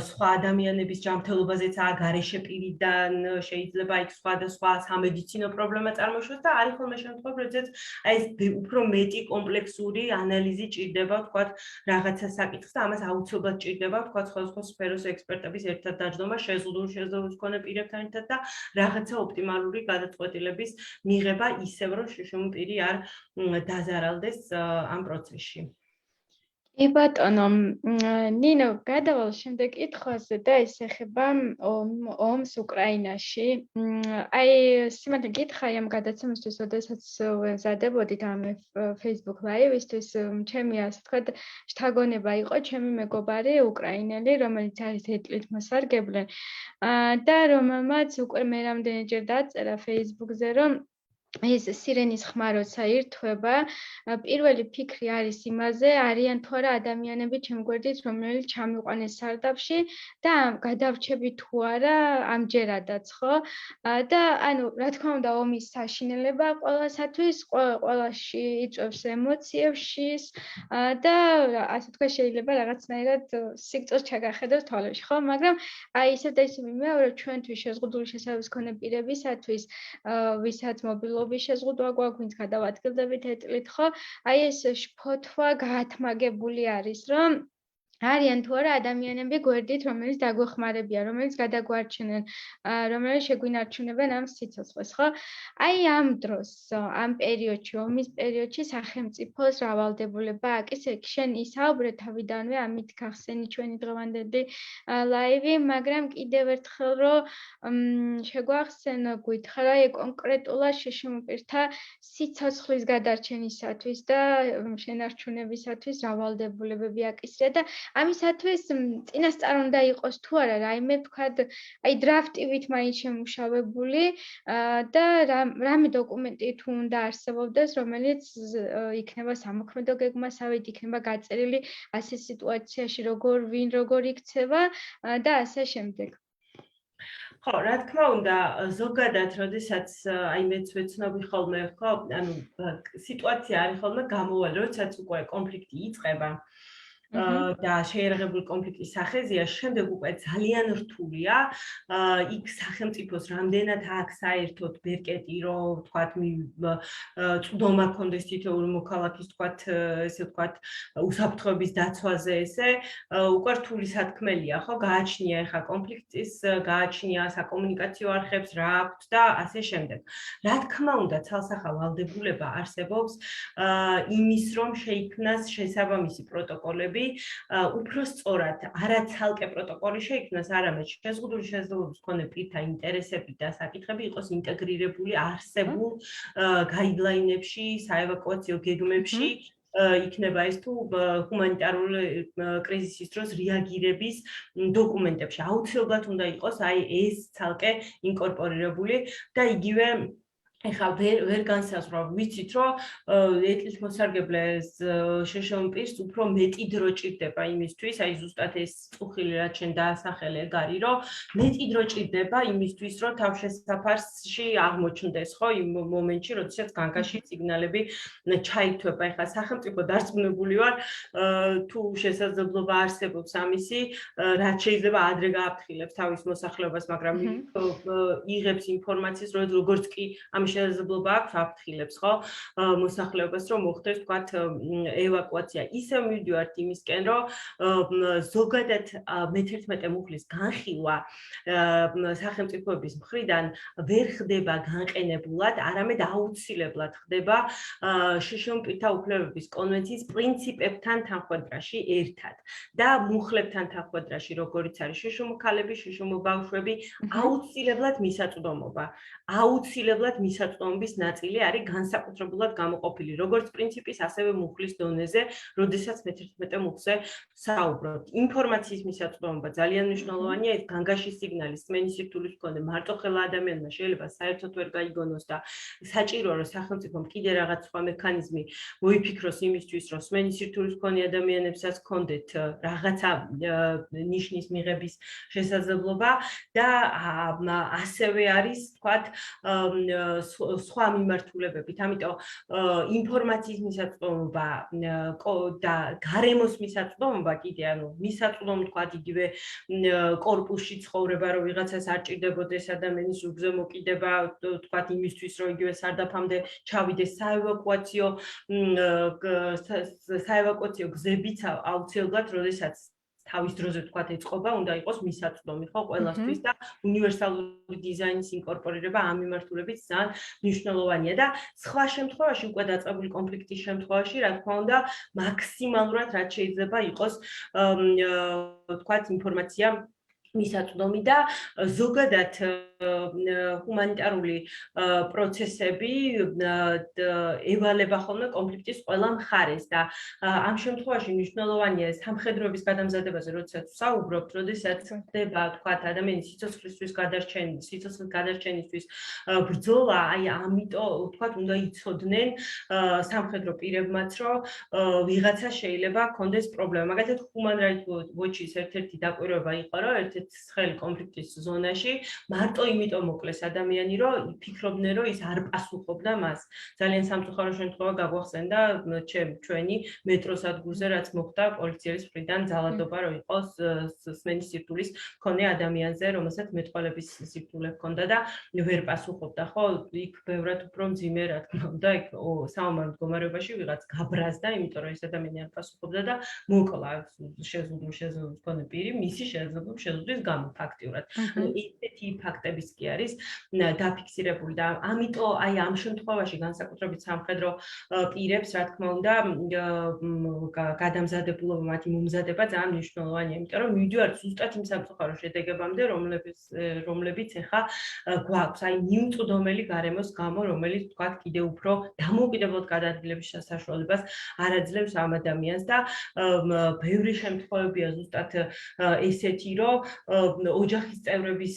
სხვა ადამიანების ჯანმრთელობაზეც გარეშე პირიდან შეიძლება იქ სხვადასხვა სამედიცინო პრობლემა წარმოიშვას და არის ხოლმე შემთხვევები, როდესაც აი ეს უფრო მეტი კომპლექსური ანალიზი ჭირდება, ვთქვათ, რაღაცა საკითხს და ამას აუცილებლად ჭირდება, ვთქვათ, სხვადასხვა სფეროს ექსპერტების ერთად დაჯდომა შეზღუდული შესაძლებლობის მქონე პირებთან ერთად და რაღაცა ოპტიმალური გადაწყვეტილების მიღება ისევ, რომ შშმ პირი არ დაზარალდეს ამ პროცესში. კი ბატონო, ნინო, გადავალ შემდეგ კითხვაზე და ეს ეხება ომს უკრაინაში. აი, სიმართლე გითხრა ამ გადაცემისთვის, როდესაც ვემზადებოდით ამ Facebook Live-ისთვის, ჩემი ასე ვთქვათ, შთაგონება იყო ჩემი მეგობარი უკრაინელი, რომელიც არის ეტლით მოსარგებლე და რომელმაც უკვე მე რამდენჯერ დაწერა Facebook-ზე, რომ ეს სირენის ხმა როცა ირთვება, პირველი ფიქრი არის იმაზე, არიან თუ არა ადამიანები ჩემ გვერდით, რომელიც ჩამიყვანეს სარდაფში და გადავრჩები თუ არა ამჯერადაც, ხო? და ანუ რა თქმა უნდა, ომის საშინელება ყველასათვის, ყველაში იწვევს ემოციებს, შის და ასე თქვა შეიძლება რაღაცნაირად სიკწოს ჩაგახედოს თვალებში, ხო? მაგრამ აი ისევ და ისევ იმეორე ჩვენთვის შეზღუდული შესაძლებლობის მქონე პირებისათვის, ვისაც მობილური შეზღუდვა გვაქვს, ვინც გადავადგილდებით ეტლით, ხო? აი ეს ფოთვა გაათმაგებული არის, რომ არიან თუ არა ადამიანები გვერდით, რომელიც დაგვეხმარებიან, რომელიც გადაგვარჩენენ, რომელიც შეგვინარჩუნებენ ამ სიცოცხლეს, ხო? აი ამ დროს, ამ პერიოდში, ომის პერიოდში სახელმწიფოს რავალდებულება აკის ეგ შენ ისაუბრე თავიდანვე, ამით გახსენი ჩვენი დღევანდელი ლაივი, მაგრამ კიდევ ერთხელ რომ შეგვახსენო გითხრა კონკრეტულად შშმ-პირთა სიცოცხლის გადარჩენისათვის და შენარჩუნებისათვის რავალდებულებები აკისრია და ამისათვის წინასწარ უნდა იყოს თუ არა რაიმე ვთქვათ, აი დრაფტივით მაინც შემუშავებული და რამე დოკუმენტი თუ უნდა არსებობდეს, რომელიც იქნება სამოქმედო გეგმასავით, იქნება გაწერილი ასე სიტუაციაში, ვინ როგორ იქცევა და ასე შემდეგ. ხო, რა თქმა უნდა, ზოგადად, როდესაც აი მეც ვეცნობი ხოლმე, ხო, ანუ სიტუაცია არის ხოლმე გამოვალ, როდესაც უკვე კონფლიქტი იწყება. და შეერაღებული კონფლიქტის სახეზეა, შემდეგ უკვე ძალიან რთულია იქ სახელმწიფოს რამდენად აქვს საერთოდ ბერკეტი, რომ ვთქვათ, წვდომა ქონდეს თითოეული მოქალაქის, ვთქვათ, ესე ვთქვათ, უსაფრთხოების დაცვაზე ესე, უკვე რთული სათქმელია, ხო, გააჩნია ეხა კონფლიქტის, გააჩნია საკომუნიკაციო არხებს, რა აქვთ და ასე შემდეგ. რა თქმა უნდა, ცალსახა ვალდებულება არსებობს იმის, რომ შეიქმნას შესაბამისი პროტოკოლები უფრო სწორად არა ცალკე პროტოკოლი შეიქმნას, არამედ შეზღუდული შესაძლებლობის მქონე პირთა ინტერესები და საკითხები იყოს ინტეგრირებული არსებულ გაიდლაინებში, საევაკუაციო გეგმებში, იქნება ეს თუ ჰუმანიტარული კრიზისის დროს რეაგირების დოკუმენტებში. აუცილებლად უნდა იყოს აი ეს ცალკე ინკორპორირებული და იგივე ეხლა ვერ განსაზღვრავ, ვიცით, რომ ეტლით მოსარგებლეს შშმ პირს უფრო მეტი დრო ჭირდება იმისთვის, აი ზუსტად ეს წუხილი რაც შენ დაასახელე ეგ არის, რომ მეტი დრო ჭირდება იმისთვის, რომ თავშესაფარში აღმოჩნდეს, ხო, იმ მომენტში, როდესაც განგაში სიგნალები ჩაითვება. ეხლა სახელმწიფო დარწმუნებული ვარ, თუ შესაძლებლობა არსებობს ამისი, რაც შეიძლება ადრე გააფრთხილებს თავის მოსახლეობას, მაგრამ იღებს ინფორმაციას, როგორც კი ამ შესაძლებლობა აქვს აფრთხილებს, ხო, მოსახლეობას, რომ მოხდეს, ვთქვათ, ევაკუაცია. ისევ მივდივართ იმისკენ, რომ ზოგადად მე-11 მუხლის განხილვა სახელმწიფოების მხრიდან ვერ ხდება განყენებულად, არამედ აუცილებლად ხდება შშმ პირთა უფლებების კონვენციის პრინციპებთან თანხვედრაში ერთად და მუხლებთან თანხვედრაში, როგორიც არის შშმ ქალები, შშმ ბავშვები, აუცილებლად მისაწვდომობა. აუცილებლად მისაწვდომობის ნაწილი არის განსაკუთრებულად გამოყოფილი, როგორც პრინციპის, ასევე მუხლის დონეზე, როდესაც მე-11 მუხლზე საუბრობთ. ინფორმაციის მისაწვდომობა ძალიან მნიშვნელოვანია, ეს განგაშის სიგნალის სმენის სირთულის მქონე მარტოხელა ადამიანმა შეიძლება საერთოდ ვერ გაიგონოს და საჭიროა რომ სახელმწიფომ კიდე რაღაც სხვა მექანიზმი მოიფიქროს იმისთვის, რომ სმენის სირთულის მქონე ადამიანებსაც ჰქონდეთ რაღაცა ნიშნის მიღების შესაძლებლობა და ასევე არის თქვათ სხვა მიმართულებებით. ამიტომ ინფორმაციის მისაწვდომობა და გარემოს მისაწვდომობა კიდე ანუ მისაწვდომ თქვათ იგივე კორპუსში ცხოვრება რომ ვიღაცას არ ჭირდებოდეს ადამიანის ზურგზე მოკიდება თქვათ იმისთვის რომ იგივე სარდაფამდე ჩავიდეს საევაკუაციო გზებიც აუცილებლად როდესაც თავის დროზე თქვათ ეწყობა უნდა იყოს მისაწვდომი ხო ყველასთვის და უნივერსალური დიზაინის ინკორპორირება ამ მიმართულებით ძალიან მნიშვნელოვანია და სხვა შემთხვევაში უკვე დაწყებული კონფლიქტის შემთხვევაში რა თქმა უნდა მაქსიმალურად რაც შეიძლება იყოს თქვათ ინფორმაცია მისაწვდომი და ზოგადად ჰუმანიტარული პროცესები ევალება ხოლმე კონფლიქტის ყველა მხარეს და ამ შემთხვევაში მნიშვნელოვანია სამხედროების გადამზადებაზე, როდესაც საუბრობთ, როდესაც ხდება თქვათ ადამიანის სიცოცხლისთვის გადარჩენისთვის ბრძოლა, აი ამიტომ თქვათ უნდა იცოდნენ სამხედრო პირებმაც, რომ ვიღაცა შეიძლება ჰქონდეს პრობლემა. მაგალითად Human Rights Watch-ის ერთ-ერთი დაკვირვება იყო, რომ ერთ-ერთი ცხელი კონფლიქტის ზონაში მარტო იმიტომ მოკლეს ადამიანი, რომ ფიქრობდნენ, რომ ის არ პასუხობდა მას. ძალიან სამწუხარო შემთხვევა გაგვახსენდა ჩვენი მეტროს ადგილზე, რაც მოხდა პოლიციის მხრიდან ძალადობა, რომ იყოს სმენის სირთულის მქონე ადამიანზე, რომელსაც მეტყველების სირთულე ჰქონდა და ვერ პასუხობდა, ხო? იქ ბევრად უფრო მძიმე, რა თქმა უნდა, იქ საომარ მდგომარეობაში ვიღაც გაბრაზდა, იმიტომ რომ ეს ადამიანი არ პასუხობდა და მოკლა შეზღუდვის მქონე პირი, მისი შეზღუდვის გამო ფაქტიურად. ანუ ესეთი ფაქტებიც კი არის დაფიქსირებული და ამიტომ აი ამ შემთხვევაში განსაკუთრებით სამხედრო პირებს, რა თქმა უნდა, გადამზადებულობა, მათი მომზადება ძალიან მნიშვნელოვანია, იმიტომ რომ მივიდივართ ზუსტად იმ სამწუხარო შედეგებამდე, რომლებიც ახლა გვაქვს, აი მიუწვდომელი გარემოს გამო, რომელიც თქვათ კიდევ უფრო დამოუკიდებლად გადაადგილების საშუალებას არ აძლევს ამ ადამიანს და ბევრი შემთხვევებია ზუსტად ესეთი, რომ ოჯახის წევრების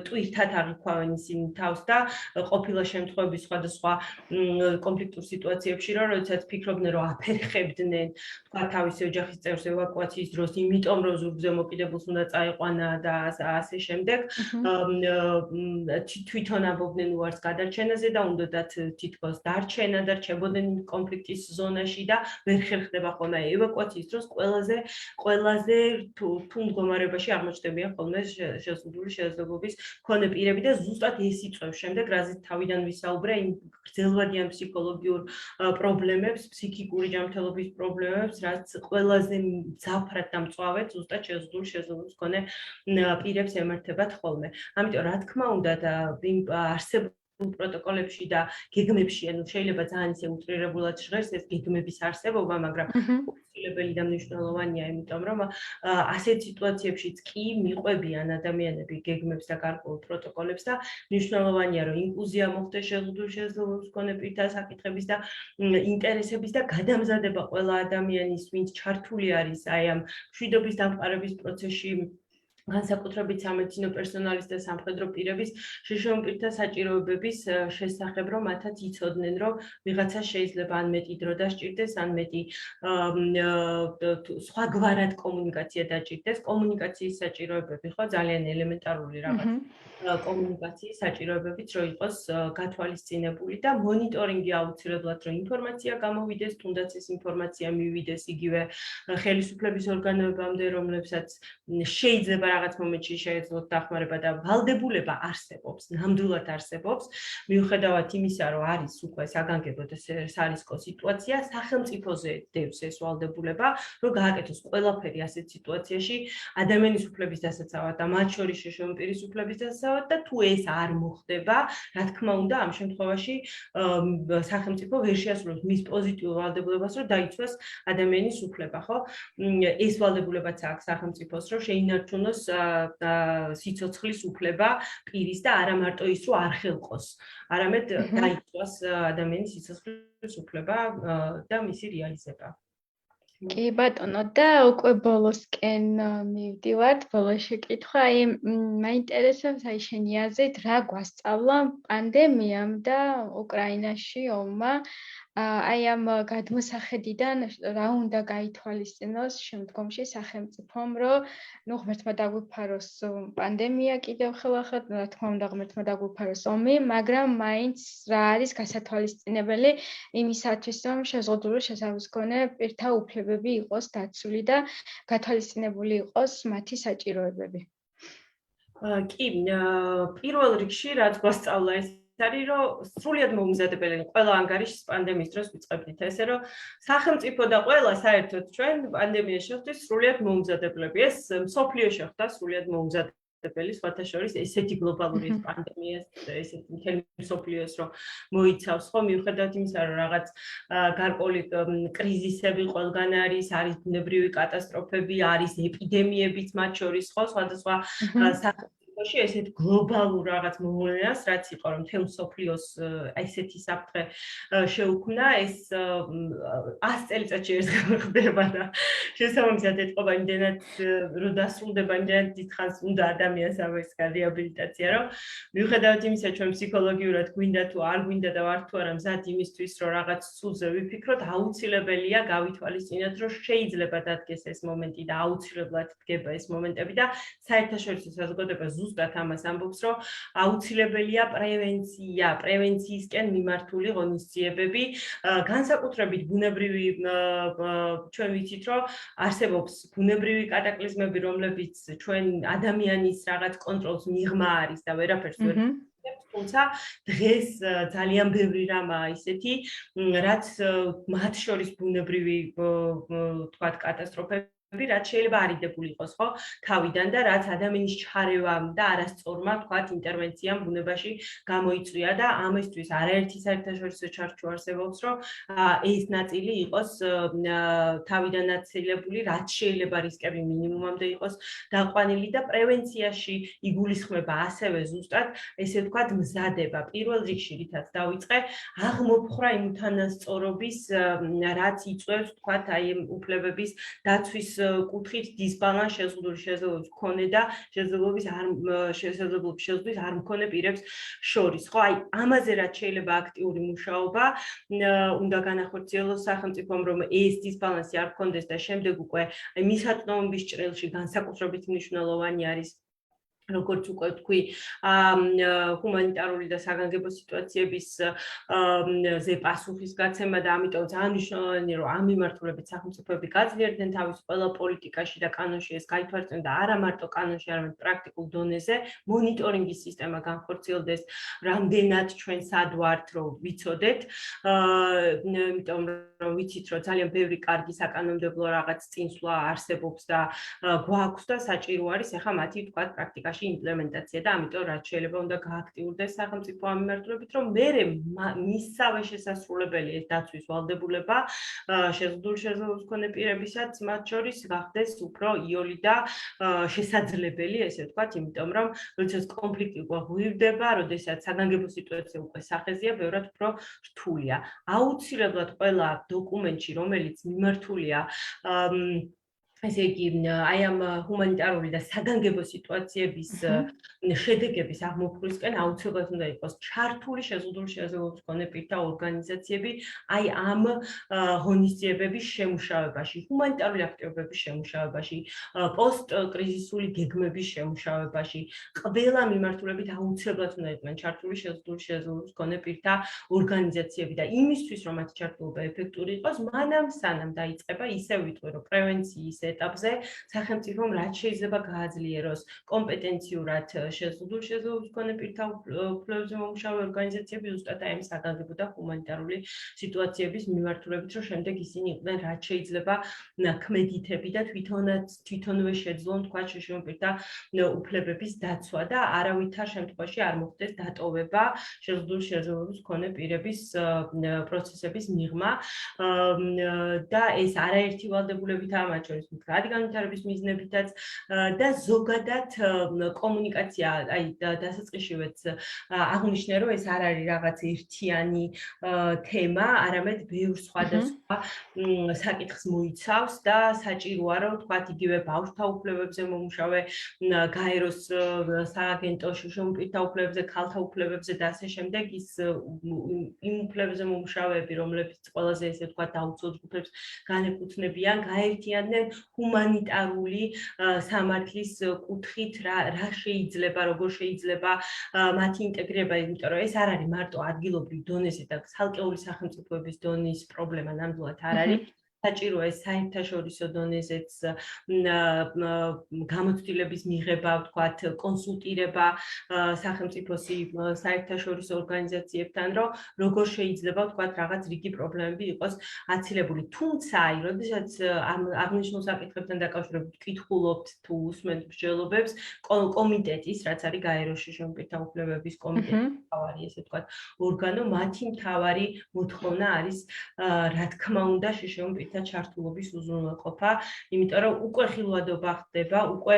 ტვირთად აღიქვავენ ისინი თავს და ყოფილა შემთხვევები სხვადასხვა კონფლიქტურ სიტუაციებში, როდესაც ფიქრობდნენ, რომ აფერხებდნენ თქვა თავისი ოჯახის წევრს ევაკუაციის დროს, იმიტომ რომ ზურგზე მოკიდებულს უნდა წაიყვანა და ასე შემდეგ. თვითონ ამბობდნენ უარს გადარჩენაზე და უნდათ თითქოს დარჩენა და რჩებოდნენ კონფლიქტის ზონაში და ვერ ხერხდება ხოლმე ევაკუაციის დროს ყველაზე თუ მდგომარეობაში აღმოჩნდებიან ხოლმე შეზღუდული შესაძლებლობის მქონე პირები და ზუსტად ეს იწვევს შემდეგ, რაზეც თავიდან ვისაუბრე, იმ გრძელვადიან ფსიქოლოგიურ პრობლემებს, ფსიქიკური ჯანმრთელობის პრობლემებს, რაც ყველაზე მძაფრად და მწვავედ ზუსტად შეზღუდული შესაძლებლობის მქონე პირებს ემართებათ ხოლმე. ამიტომ რა თქმა უნდა და არსებობს პროტოკოლებში და გეგმებში, ანუ შეიძლება ძალიან ისე უტრირებულად ჟღერს ეს გეგმების არსებობა, მაგრამ აუცილებელი და მნიშვნელოვანია, იმიტომ რომ ასეთ სიტუაციებშიც კი მიყვებიან ადამიანები გეგმებს და გარკვეულ პროტოკოლებს და მნიშვნელოვანია, რომ ინკლუზია მოხდეს შეზღუდული შესაძლებლობის მქონე პირთა საკითხების და ინტერესების და გადამზადება ყველა ადამიანის, ვინც ჩართული არის აი ამ მშვიდობის დამყარების პროცესში განსაკუთრებით სამედიცინო პერსონალის და სამხედრო პირების შეშრომ პირთა საჭიროებების შესახებ, რომ მათაც იცოდნენ, რომ ვიღაცა შეიძლება ან მეტი დრო დასჭირდეს, ან მეტი სხვაგვარად კომუნიკაცია დაჭირდეს. კომუნიკაციის საჭიროებები ხო ძალიან ელემენტარული რაღაც კომუნიკაციის საჭიროებებით რო იყოს გათვალისწინებული და მონიტორინგი აუცილებლად რომ ინფორმაცია გამოვიდეს, თუნდაც ეს ინფორმაცია მივიდეს იგივე ხელისუფლების ორგანოებამდე, რომლებსაც შეიძლება რაღაც მომენტში შეეძლოთ დახმარება და ვალდებულება არსებობს, ნამდვილად არსებობს, მიუხედავად იმისა, რომ არის უკვე საგანგებოდ ეს არისკო სიტუაცია, სახელმწიფოზე დევს ეს ვალდებულება, რომ გააკეთოს ყველაფერი ასეთ სიტუაციაში ადამიანის უფლების დასაცავად და მათ შორის შეშრომი პირის უფლების დასაცავად და თუ ეს არ მოხდება, რა თქმა უნდა, ამ შემთხვევაში სახელმწიფო ვერ შეასრულებს მის პოზიტიურ ვალდებულებას, რომ დაიცვას ადამიანის უფლება, ხო? ეს ვალდებულებაც აქვს სახელმწიფოს, რომ შეინარჩუნოს სიცოცხლის უფლება პირის და არა მარტო ის, რომ არ ხელყოს, არამედ დაიწვას ადამიანის სიცოცხლის უფლება და მისი რეალიზება. კი ბატონო და უკვე ბოლოსკენ მივდივართ, ბოლოს შეკითხვა, მაინტერესებს შენი აზრით რა გვასწავლა პანდემიამ და უკრაინაში ომმა, ამ გადმოსახედიდან რა უნდა გაითვალისწინოს შემდგომში სახელმწიფომ, რომ ღმერთმა დაგვიფაროს პანდემია კიდევ ხელახლა, რა თქმა უნდა ღმერთმა დაგვიფაროს ომი, მაგრამ მაინც რა არის გასათვალისწინებელი იმისათვის, რომ შეზღუდული შესაბამის მქონე პირთა უფლებები იყოს დაცული და გათვალისწინებული იყოს მათი საჭიროებები. კი, პირველ რიგში რაც გვასწავლა ეს არის, რომ სრულიად მოუმზადებელი ყველა ანგარიშის პანდემიის დროს ვიწყებდით ესე, რომ სახელმწიფო და ყველა საერთოდ ჩვენ პანდემიის შეხვდით სრულიად მოუმზადებლები. ეს მსოფლიო შეხვდა სრულიად მოუმზადებელი, სხვათა შორის ესეთი გლობალური პანდემია, ესეთი მთელი მსოფლიოს რომ მოიცავს, ხო, მიუხედავად იმისა, რომ რაღაც გარკვეული კრიზისები ყველგან არის ბუნებრივი კატასტროფები, არის ეპიდემიებიც მათ შორის, ხო, სხვადასხვა საქართველოში ესეთ გლობალურ რაღაც მოვლენას, რაც იყო რომ მთელ მსოფლიოს ესეთი საფრთხე შეუქმნა, ეს 100 წელიწადში ერთხელ ხდება და შესაბამისად ეთყობა იმდენად რომ დასრულდება იმდენად დიდხანს უნდა ადამიანს ამის რეაბილიტაცია, რომ მიუხედავად იმისა, ჩვენ ფსიქოლოგიურად გვინდა თუ არ გვინდა და ვართ თუ არა მზად იმისთვის, რომ რაღაც სულზე ვიფიქროთ, აუცილებელია გავითვალისწინოთ, რომ შეიძლება დადგეს ეს მომენტი და აუცილებლად დგება ეს მომენტები და საერთაშორისო საზოგადოება ზუსტად ამას ამბობს, რომ აუცილებელია პრევენცია, პრევენციისკენ მიმართული ღონისძიებები, განსაკუთრებით ბუნებრივი ჩვენ ვიცით, რომ არსებობს ბუნებრივი კატაკლიზმები, რომლებიც ჩვენ ადამიანის რაღაც კონტროლს მიღმა არის და ვერაფერს ვერ თუმცა დღეს ძალიან ბევრი რამაა ისეთი, რაც მათ შორის ბუნებრივი თქვათ კატასტროფები რაც შეიძლება არიდებული იყოს, ხო, თავიდან და რაც ადამიანის ჩარევამ და არასწორმა, თქვათ, ინტერვენციამ ბუნებაში გამოიწვია და ამისთვის არაერთი საერთაშორისო ჩარჩო არსებობს, რომ ეს ნაწილი იყოს თავიდან აცილებული, რაც შეიძლება რისკები მინიმუმამდე იყოს დაყვანილი და პრევენციაში იგულისხმება ასევე ზუსტად, ესე ვთქვათ, მზადება. პირველ რიგში რითაც დავიწყე, აღმოფხვრა იმ უთანასწორობის, რაც იწვევს, თქვათ, აი ამ უფლებების დაცვის კუთხით დისბალანს შეზღუდული შესაძლებლობის მქონე და შესაძლებლობის არ მქონე პირებს შორის. ხო, აი ამაზე რაც შეიძლება აქტიური მუშაობა უნდა განახორციელოს სახელმწიფომ, რომ ეს დისბალანსი არ მქონდეს და შემდეგ უკვე მისაწვდომობის ჭრილში განსაკუთრებით მნიშვნელოვანი არის როგორც უკვე თქვი, ჰუმანიტარული და საგანგებო სიტუაციების ზე პასუხის გაცემა და ამიტომ ძალიან მნიშვნელოვანია, რომ ამ მიმართულებით სახელმწიფოები გაძლიერდნენ თავის ყველა პოლიტიკაში და კანონში ეს გაითვალისწინონ და არა მარტო კანონში, არამედ პრაქტიკულ დონეზე მონიტორინგის სისტემა განხორციელდეს, რამდენად ჩვენ სად ვართ, რომ ვიცოდეთ, იმიტომ რომ ვიცით, რომ ძალიან ბევრი კარგი საკანონმდებლო რაღაც წინსვლა არსებობს და გვაქვს და საჭირო არის ახლა მათი თქვა პრაქტიკაში იმპლემენტაცია და ამიტომ რაც შეიძლება უნდა გააქტიურდეს სახელმწიფო ამ მიმართულებით, რომ მერე მისსავე შესასრულებელი ეს დაცვის ვალდებულება შეზღუდული შესაძლებლობის მქონე პირებისაც მათ შორის გახდეს უფრო იოლი და შესაძლებელი, ესე ვთქვათ, იმიტომ რომ როდესაც კონფლიქტი უკვე ღვივდება, როდესაც საგანგებო სიტუაცია უკვე სახეზეა, ბევრად უფრო რთულია. აუცილებლად ყველა დოკუმენტში, რომელიც მიმართულია ესე იგი, აი ამ ჰუმანიტარული და საგანგებო სიტუაციების შედეგების აღმოფხვისკენ აუცილებლად უნდა იყოს ჩართული შეზღუდული შესაძლებლობის მქონე პირთა ორგანიზაციები, აი ამ ღონისძიებების შემუშავებაში, ჰუმანიტარული აქტივობების შემუშავებაში, პოსტკრიზისული გეგმების შემუშავებაში, ყველა მიმართულებით აუცილებლად უნდა იყვნენ ჩართული შეზღუდული შესაძლებლობის მქონე პირთა ორგანიზაციები და იმისთვის, რომ მათი ჩართულობა ეფექტური იყოს, მანამ სანამ დაიწყება, ისევ ვიტყვი, რომ პრევენციის ეტაპზე სახელმწიფომ რაც შეიძლება გააძლიეროს კომპეტენციურად შეზღუდული შესაძლებლობის მქონე პირთა უფლებებზე მომუშავე ორგანიზაციები ზუსტად აი ამ საგანგებო და ჰუმანიტარული სიტუაციების მიმართულებით, რომ შემდეგ ისინი იყვნენ რაც შეიძლება ქმედითები და თვითონვე შეძლონ თქვა შეშინო პირთა უფლებების დაცვა და არავითარ შემთხვევაში არ მოხდეს დატოვება შეზღუდული შესაძლებლობის მქონე პირების პროცესების მიღმა და ეს არაერთი ვალდებულებითაა მათ შორის მდგრადი განვითარების მიზნებითაც და ზოგადად კომუნიკაცია, აი დასაწყისშივეც აღნიშნე, რომ ეს არ არის რაღაც ერთიანი თემა, არამედ ბევრ სხვადასხვა საკითხს მოიცავს და საჭიროა, რომ თქვათ იგივე ბავშვთა უფლებებზე მომუშავე გაეროს სააგენტო შიშომპირთა უფლებებზე, ქალთა უფლებებზე და ასე შემდეგ ის იმ უფლებებზე მომუშავეები, რომლებიც ყველაზე ესე თქვათ დაუცველ ჯგუფებს განეკუთვნებიან, გაერთიანდნენ ჰუმანიტარული სამართლის კუთხით რა შეიძლება, როგორ შეიძლება მათი ინტეგრება, იმიტომ რომ ეს არ არის მარტო ადგილობრივ დონეზე და ცალკეული სახელმწიფოების დონის პრობლემა ნამდვილად არ არის. საჭიროა ეს საერთაშორისო დონეზეც გამოცდილების მიღება, ვთქვათ, კონსულტირება სახელმწიფოსი საერთაშორისო ორგანიზაციებთან, რომ როგორ შეიძლება, ვთქვათ, რაღაც რიგი პრობლემები იყოს აცილებული. თუმცა, აი, როდესაც აღნიშნულ საკითხებთან დაკავშირებით ვკითხულობთ თუ უსმენთ მსჯელობებს, კომიტეტის, რაც არის გაეროს შიშომპირთა უფლებების კომიტეტის მთავარი, ესე ვთქვათ, ორგანო, მათი მთავარი მოთხოვნა არის, რა თქმა უნდა, შიშომპირთა ჩართულობის უზრუნველყოფა, იმიტომ რომ უკვე ხილვადობა ხდება, უკვე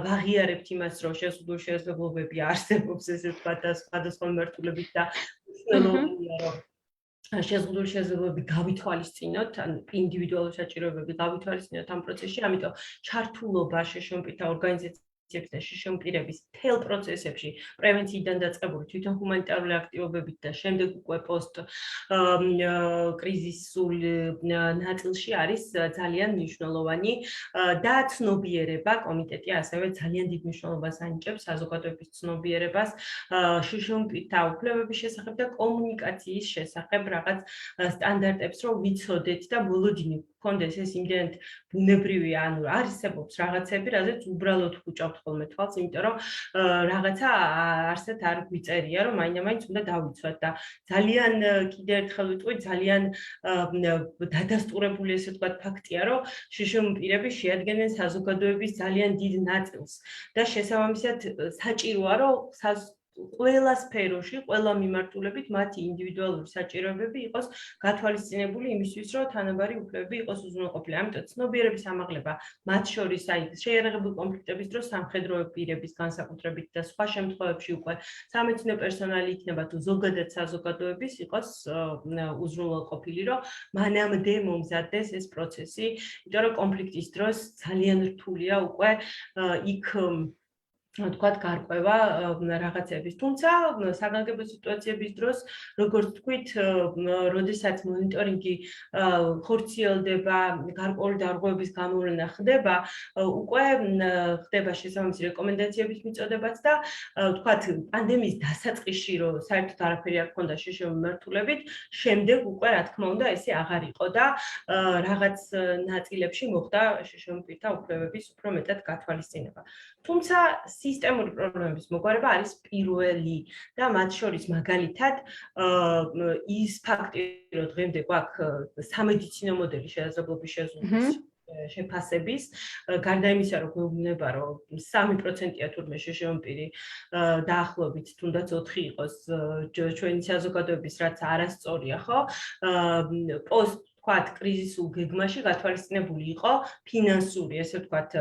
ვაღიარებთ იმას, რომ შეზღუდული შესაძლებლობები არსებობს, ესე ვთქვათ, და სხვადასხვა მიმართულებით და უცნაურია, რომ შეზღუდული შესაძლებლობები გავითვალისწინოთ, ან ინდივიდუალური საჭიროებები გავითვალისწინოთ ამ პროცესში, ამიტომ ჩართულობა შიშომპირთა ორგანიზაციების და შიშომპირების მთელ პროცესებში, პრევენციიდან დაწყებული თვითონ ჰუმანიტარული აქტივობებით და შემდეგ უკვე პოსტ კრიზისულ ნაწილში არის ძალიან მნიშვნელოვანი და ცნობიერება, კომიტეტი ასევე ძალიან დიდ მნიშვნელობას ანიჭებს საზოგადოების ცნობიერებას შიშომპირთა უფლებების შესახებ და კომუნიკაციის შესახებ რაღაც სტანდარტებს, რომ ვიცოდეთ და მოლოდინი გქონდეს ეს იმდენად ბუნებრივი, ანუ არსებობს რაღაცები, რაზეც უბრალოდ ხუჭავთ ხოლმე თვალს, იმიტომ რომ რაღაცა არსად არ გვიწერია, რომ მაინდა-მაინც უნდა დავიცვათ და ძალიან კიდევ ერთხელ ვიტყვი, ძალიან დადასტურებული ესე ვთქვათ ფაქტია, რომ შიშომპირები შეადგენენ საზოგადოების ძალიან დიდ ნაწილს და შესაბამისად საჭიროა, რომ ყველა სფეროში, ყველა მიმართულებით მათი ინდივიდუალური საჭიროებები იყოს გათვალისწინებული იმისთვის, რომ თანაბარი უფლებები იყოს უზრუნველყოფილი. ამიტომ ცნობიერების ამაღლება მათ შორის, აი, შეიარაღებული კონფლიქტების დროს სამხედრო პირების განსაკუთრებით და სხვა შემთხვევებში უკვე სამეცნიერო პერსონალი იქნება თუ ზოგადად საზოგადოების იყოს უზრუნველყოფილი, რომ მანამდე მომზადდეს ეს პროცესი, იმიტომ რომ კონფლიქტის დროს ძალიან რთულია უკვე იქ თქვათ გარკვევა რაღაცების. თუმცა საგანგებო სიტუაციების დროს, როგორც თქვით, როდესაც მონიტორინგი ხორციელდება, გარკვეული დარღვევების გამოვლენა ხდება, უკვე ხდება შესაბამისი რეკომენდაციების მიწოდებაც და თქვათ პანდემიის დასაწყისში, რომ საერთოდ არაფერი არ ქონდა შემმართულებით, შემდეგ უკვე რა თქმა უნდა ესე აღარ იყო და რაღაც ნაწილებში მოხდა შიშომპირთა უფლებების უფრო მეტად გათვალისწინება. თუმცა სისტემური პრობლემების მოგვარება არის პირველი და მათ შორის მაგალითად ის ფაქტი, რომ დღემდე გვაქვს სამედიცინო მოდელი შესაძლებლობის შეზღუდვის შეფასების, გარდა იმისა, რომ გვეუბნება, რომ 3%-ია თურმე შიშომპირი დაახლოებით, თუნდაც 4 იყოს ჩვენი საზოგადოების, რაც არასწორია, ხო? პოსტ ვთქვათ, კრიზისულ გეგმაში გათვალისწინებული იყო ფინანსური, ესე ვთქვათ,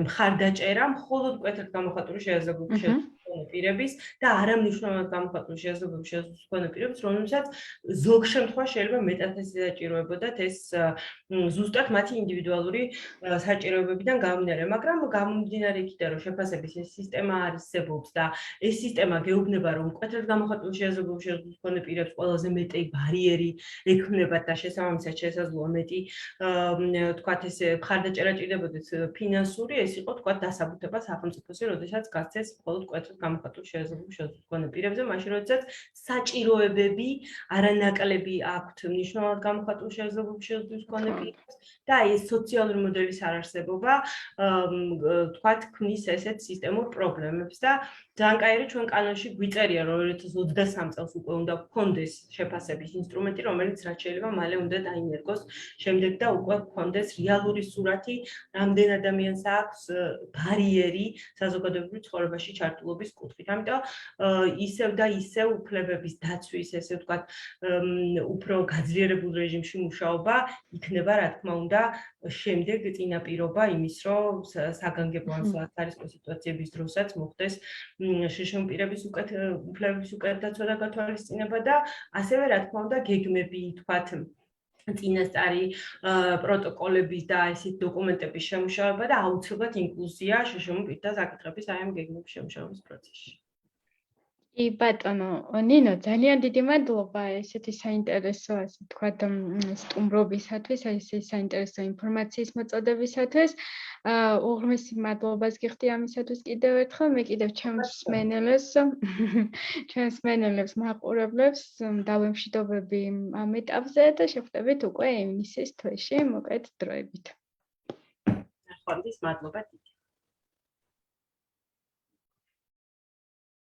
მხარდაჭერა მხოლოდ მკვეთრად გამოხატული შესაძლებლობის პირების და არამნიშვნელოვნად გამოხატული შესაძლებლობის პირების, რომელსაც ზოგ შემთხვევაში შეიძლება მეტად ესაჭიროებოდათ ეს ზუსტად მათი ინდივიდუალური საჭიროებებიდან გამომდინარე, მაგრამ გამომდინარე იქიდან, რომ შეფასების ეს სისტემა არსებობს და ეს სისტემა გეუბნება, რომ მკვეთრად გამოხატული შესაძლებლობის პირებს ყველაზე მეტი ბარიერი ექმნებათ და შესაბამისად შესაძლოა მეტი თქვათ ესე მხარდაჭერა ჭირდებოდეთ ფინანსური, ეს იყო თქვათ დასაბუთება სახელმწიფოსი, როდესაც გასცეს მხოლოდ მკვეთრად გამოხატული შესაძლებლობის პირებზე, მაშინ როდესაც საჭიროებები არანაკლები აქვთ მნიშვნელოვნად გამოხატული შესაძლებლობის პირებს და ეს სოციალური მოდელის არარსებობა თქვათ ქმნის ესეთ სისტემურ პრობლემებს და ძალიან კაირი ჩვენ კანონში გვიწერია, რომ 2023 წელს უკვე უნდა გქონდეს შეფასების ინსტრუმენტი, რომელიც რაც შეიძლება მალე უნდა დაინახოს გაინერგოს შემდეგ და უკვე გქონდეს რეალური სურათი, რამდენ ადამიანს აქვს ბარიერი საზოგადოებრივ ცხოვრებაში ჩართულობის კუთხით. ამიტომ ისევ და ისევ უფლებების დაცვის, ესე ვთქვათ, უფრო გაძლიერებულ რეჟიმში მუშაობა იქნება, რა თქმა უნდა, შემდეგ წინაპირობა იმის, რომ საგანგებო ან საათარისკო სიტუაციების დროსაც მოხდეს შშმ პირების უფლებების უკეთ დაცვა და გათვალისწინება და ასევე, რა თქმა უნდა, გეგმები, თქვათ, წინასწარი პროტოკოლების და ესეთ დოკუმენტების შემუშავება და აუცილებლად ინკლუზია შშმ პირთა საკითხების აი ამ გეგმების შემუშავების პროცესში. კი ბატონო ნინო ძალიან დიდი მადლობა ესეთი საინტერესო ასე ვთქვათ სტუმრობისათვის ესე საინტერესო ინფორმაციის მოწოდებისათვის უღრმესი მადლობას გიხდი ამისათვის კიდევ ერთხელ მე კიდევ ჩემს მენელებს მაყურებლებს დავემშვიდობები ამ ეტაპზე და შევხვდებით უკვე ივნისის თვეში მოკეთ დროებით. ნახვამდის მადლობა დიდი